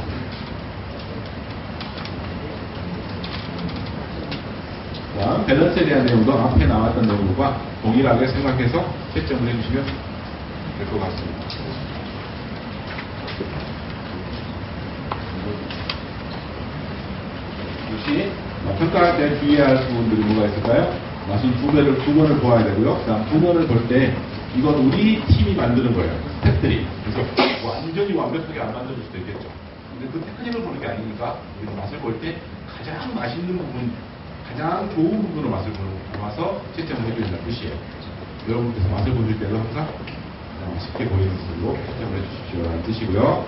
자, 밸런스에 대한 내용도 앞에 나왔던 내용과 동일하게 생각해서 채점을 해주시면 될 것 같습니다. 혹시 평가할 때 주의해야 할 부분들이 뭐가 있을까요? 맛은 두 번을 보아야 되고요. 그 다음 두 번을 볼 때 이건 우리 팀이 만드는 거예요. 스태프들이. 그래서 완전히 완벽하게 안 만들어줄 수도 있겠죠. 근데 그 테크닉을 보는 게 아니니까 우리가 맛을 볼 때 가장 맛있는 부분, 가장 좋은 부분으로 맛을 보아서 채점을 해주는 뜻이에요. 여러분께서 맛을 보실 때도 항상 맛있게 보이는 것으로 채점을 해주십시오 라는 뜻이고요.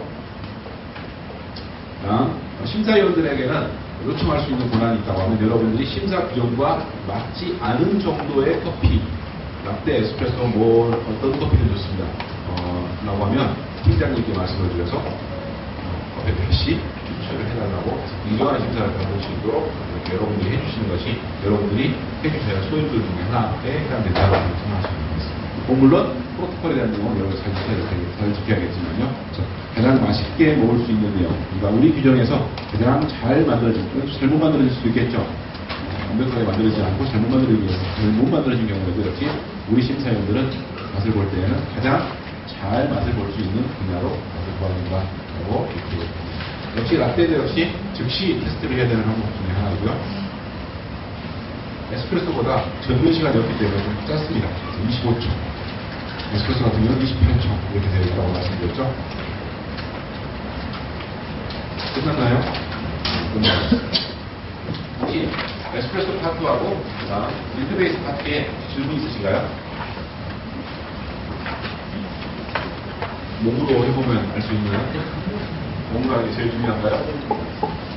다음, 심사위원들에게는 요청할 수 있는 권한이 있다고 하면 여러분들이 심사 규정과 맞지 않은 정도의 커피, 라떼, 에스프레소, 뭐 어떤 커피도 좋습니다. 라고 하면 팀장님께 말씀을 드려서 커피 100씩 추천을 해달라고 인정하는 심사를 받을 수 있도록 이렇게 여러분들이 해주시는 것이 여러분들이 해주셔야 소유들 중에 하나에 해당된다고 생각하시면 되겠습니다. 물론 프로토콜에 대한 내용은 여러분 잘 지켜야겠지만요. 가장 맛있게 먹을 수 있는 내용, 그러니까 우리 규정에서 가장 잘 만들어진, 잘못 만들어질 수도 있겠죠. 완벽하게 만들어지지 않고 잘못 만들어진 경우가 그렇지, 우리 심사위원들은 맛을 볼 때에는 가장 잘 맛을 볼 수 있는 분야로 맛을 보아준다고 이렇게. 역시 라떼도 역시 즉시 테스트를 해야 되는 방법 중에 하나이고요. 에스프레소보다 전분 시간이 없기 때문에 좀 짧습니다. 25초. 에스프레소 같은 경우는 28초 이렇게 되어 있다고 말씀드렸죠. 끝났나요? 끝났어요. 혹시 에스프레소 파트하고 그다음 밀크베이스 파트에 질문 있으신가요? 몸으로 해보면 알 수 있는 몸으로 하는 게 제일 중요한가요?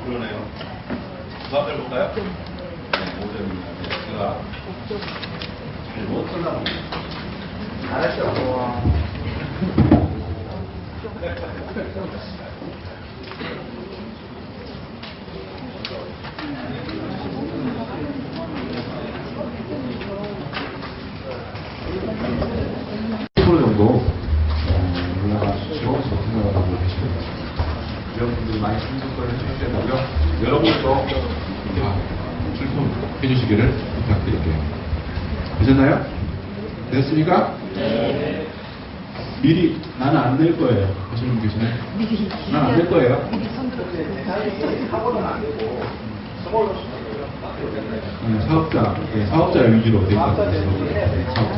그러네요. 수학을 볼까요? 네, 5점입니다. 제가 잘못 썼나 봅니다. 잘했죠. 정도 올라가시죠. 생각하고 계십니다. 여러분들이 많이 참석을 해주셔야 되고요. 여러분도 출품 해주시기를 부탁드릴게요. 되셨나요? 됐습니까? 네. 미리 나는 안 낼 거예요. 하시는 분 계시나요? 난 안 낼 거예요. 사고는 안 되고 스몰로 사업자 위주로 되어 있다고 사업자.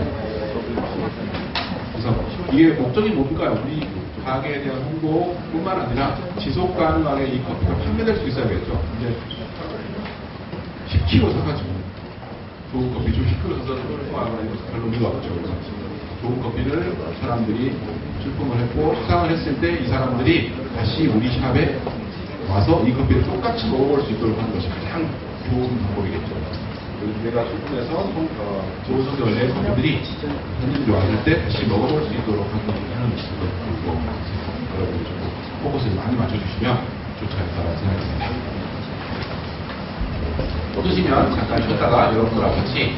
그래서 이게 목적이 뭡니까? 우리 가게에 대한 홍보뿐만 아니라 지속 가능하게 이 커피가 판매될 수 있어야겠죠. 이제 10kg 사가지고 좋은 커피 좀 10kg 사서 출품하거나 이런 것은 별로 의미가 없죠. 그래서 좋은 커피를 사람들이 출품을 했고 수상을 했을 때 이 사람들이 다시 우리 샵에 와서 이 커피를 똑같이 먹어볼 수 있도록 하는 것이 가장 좋은 방법이겠죠. 내가 출품해서 좋은 성적을 낸 커피들이 손님들이 왔을 때 다시 먹어볼 수 있도록 하는 방법. 여러분이 좀 포커스를 많이 맞춰주시면 좋지 않을까라는 생각이 듭니다. 없으시면 잠깐 쉬었다가 여러분들하고 같이